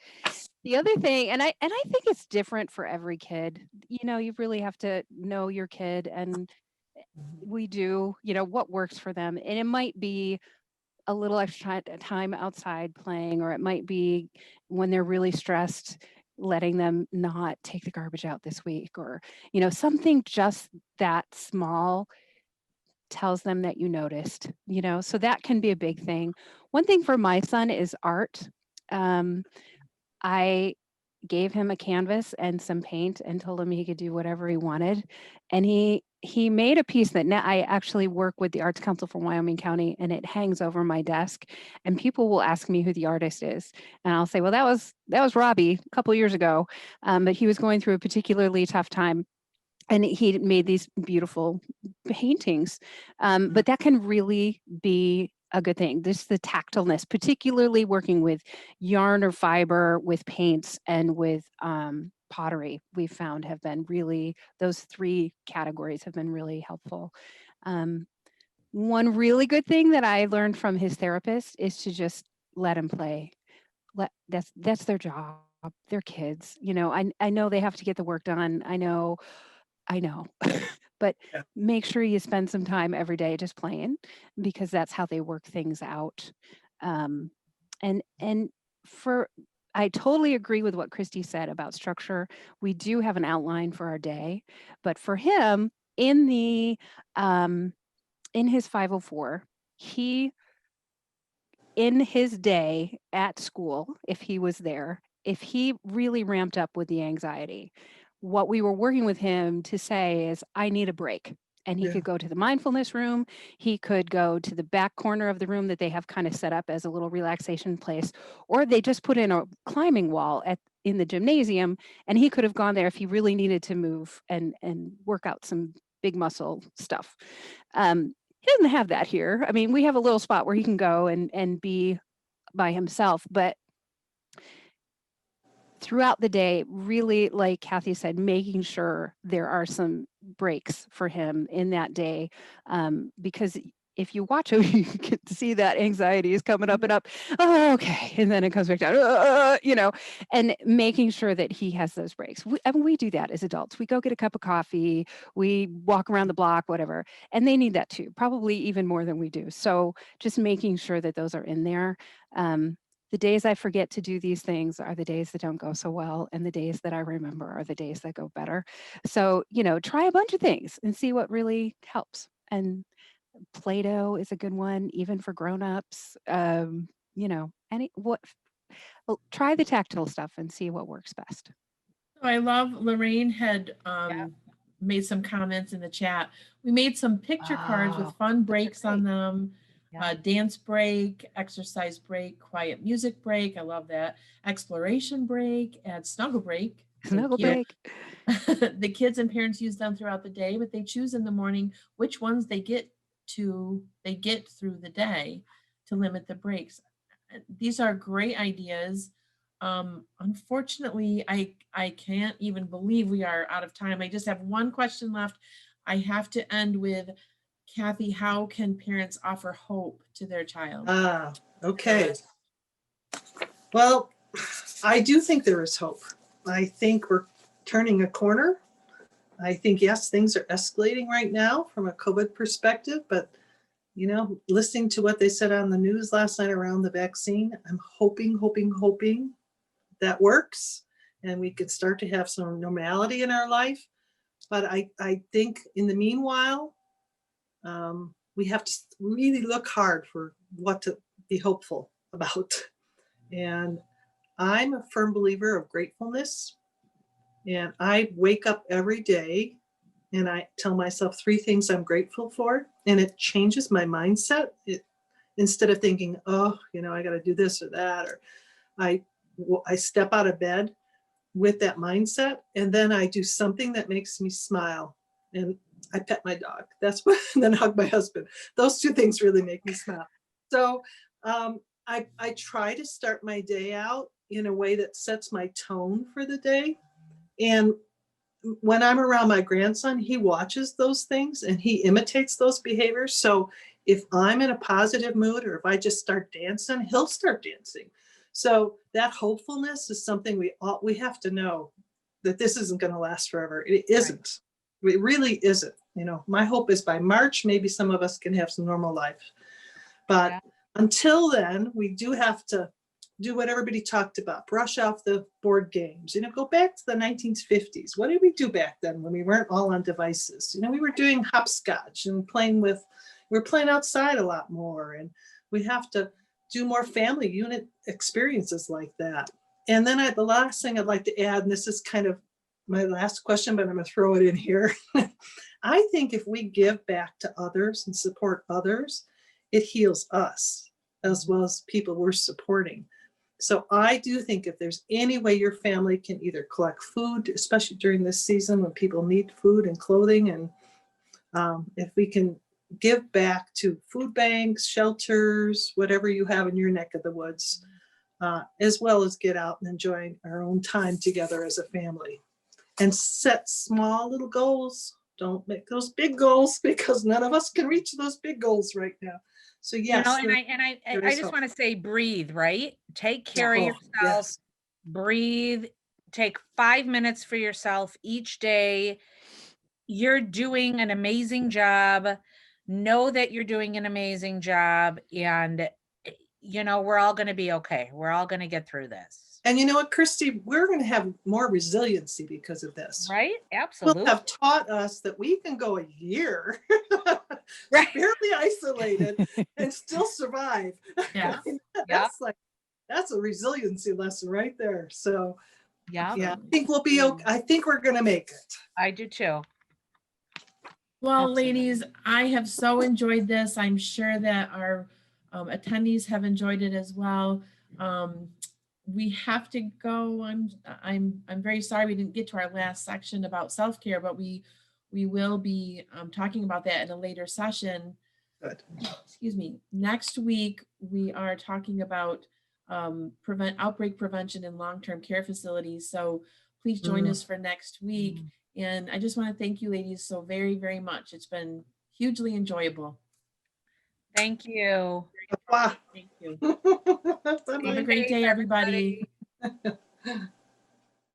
The other thing, and I think it's different for every kid. You really have to know your kid, and we do, what works for them. And it might be a little extra time outside playing, or it might be when they're really stressed, letting them not take the garbage out this week, or, something just that small tells them that you noticed, so that can be a big thing. One thing for my son is art. I gave him a canvas and some paint and told him he could do whatever he wanted. And he made a piece that now I actually work with the Arts Council for Wyoming County, and it hangs over my desk. And people will ask me who the artist is, and I'll say, well, that was Robbie a couple years ago, but he was going through a particularly tough time. And he made these beautiful paintings, but that can really be a good thing. This the tactileness, particularly working with yarn or fiber, with paints, and with pottery. We found have been really, those three categories have been really helpful. One really good thing that I learned from his therapist is to just let him play. That's their job. They're kids. I know they have to get the work done. I know, but Yeah. make sure you spend some time every day just playing, because that's how they work things out. And I totally agree with what Kristi said about structure. We do have an outline for our day, but for him in his 504, in his day at school, if he was there, if he really ramped up with the anxiety, what we were working with him to say is, I need a break. And he Yeah. could go to the mindfulness room. He could go to the back corner of the room that they have kind of set up as a little relaxation place, or they just put in a climbing wall in the gymnasium. And he could have gone there if he really needed to move and work out some big muscle stuff. He doesn't have that here. I mean, we have a little spot where he can go and be by himself, but throughout the day, really, like Kathy said, making sure there are some breaks for him in that day, because if you watch him, you get to see that anxiety is coming up and up. Oh, okay. And then it comes back down, and making sure that he has those breaks. We do that as adults. We go get a cup of coffee, we walk around the block, whatever. And they need that too, probably even more than we do. So just making sure that those are in there. The days I forget to do these things are the days that don't go so well. And the days that I remember are the days that go better. So, try a bunch of things and see what really helps. And Play-Doh is a good one, even for grown-ups. Try the tactile stuff and see what works best. I love Lorraine had Yeah. made some comments in the chat. We made some picture cards with Oh, fun breaks on great. them. Yeah. Dance break, exercise break, quiet music break. I love that. Exploration break, and snuggle break. So Snuggle cute. break. The kids and parents use them throughout the day, but they choose in the morning which ones they get through the day to limit the breaks. These are great ideas. Unfortunately, I can't even believe we are out of time. I just have one question left. I have to end with, Kathy, how can parents offer hope to their child? Okay. Well, I do think there is hope. I think we're turning a corner. I think, yes, things are escalating right now from a COVID perspective, but listening to what they said on the news last night around the vaccine, I'm hoping that works and we could start to have some normality in our life. But I think in the meanwhile, we have to really look hard for what to be hopeful about. And I'm a firm believer of gratefulness. And I wake up every day and I tell myself 3 things I'm grateful for. And it changes my mindset. Instead of thinking, oh, I got to do this or that, or I step out of bed with that mindset. And then I do something that makes me smile. And I pet my dog. That's what, and then hug my husband. Those 2 things really make me smile. So I try to start my day out in a way that sets my tone for the day. And when I'm around my grandson, he watches those things and he imitates those behaviors. So if I'm in a positive mood or if I just start dancing, he'll start dancing. So that hopefulness is something we have to know, that this isn't going to last forever. It isn't. Right. It really isn't. My hope is by March, maybe some of us can have some normal life. But until then, we do have to do what everybody talked about, brush off the board games, go back to the 1950s. What did we do back then when we weren't all on devices? We were doing hopscotch and we're playing outside a lot more. And we have to do more family unit experiences like that. And then the last thing I'd like to add, and this is kind of my last question, but I'm going to throw it in here. I think if we give back to others and support others, it heals us as well as people we're supporting. So I do think if there's any way your family can either collect food, especially during this season when people need food and clothing, and if we can give back to food banks, shelters, whatever you have in your neck of the woods, as well as get out and enjoy our own time together as a family. And set small little goals. Don't make those big goals because none of us can reach those big goals right now. So yes, I just want to say, breathe, right? Take care of yourself, yes. breathe, take 5 minutes for yourself each day. You're doing an amazing job. Know that you're doing an amazing job, and we're all going to be okay. We're all going to get through this. And you know what, Kristi, we're going to have more resiliency because of this. Right? Absolutely. Will have taught us that we can go a year Right. fairly isolated and still survive. Yeah. That's a resiliency lesson right there. So yeah, I think we'll be okay. I think we're going to make it. I do too. Well, Absolutely. ladies, I have so enjoyed this. I'm sure that our attendees have enjoyed it as well. We have to go. I'm very sorry we didn't get to our last section about self-care, but we will be talking about that in a later session. Good. Excuse me. Next week we are talking about outbreak prevention in long-term care facilities. So please join us for next week. And I just want to thank you, ladies, so very, very much. It's been hugely enjoyable. Thank you. Thank you. Have a great day, everybody.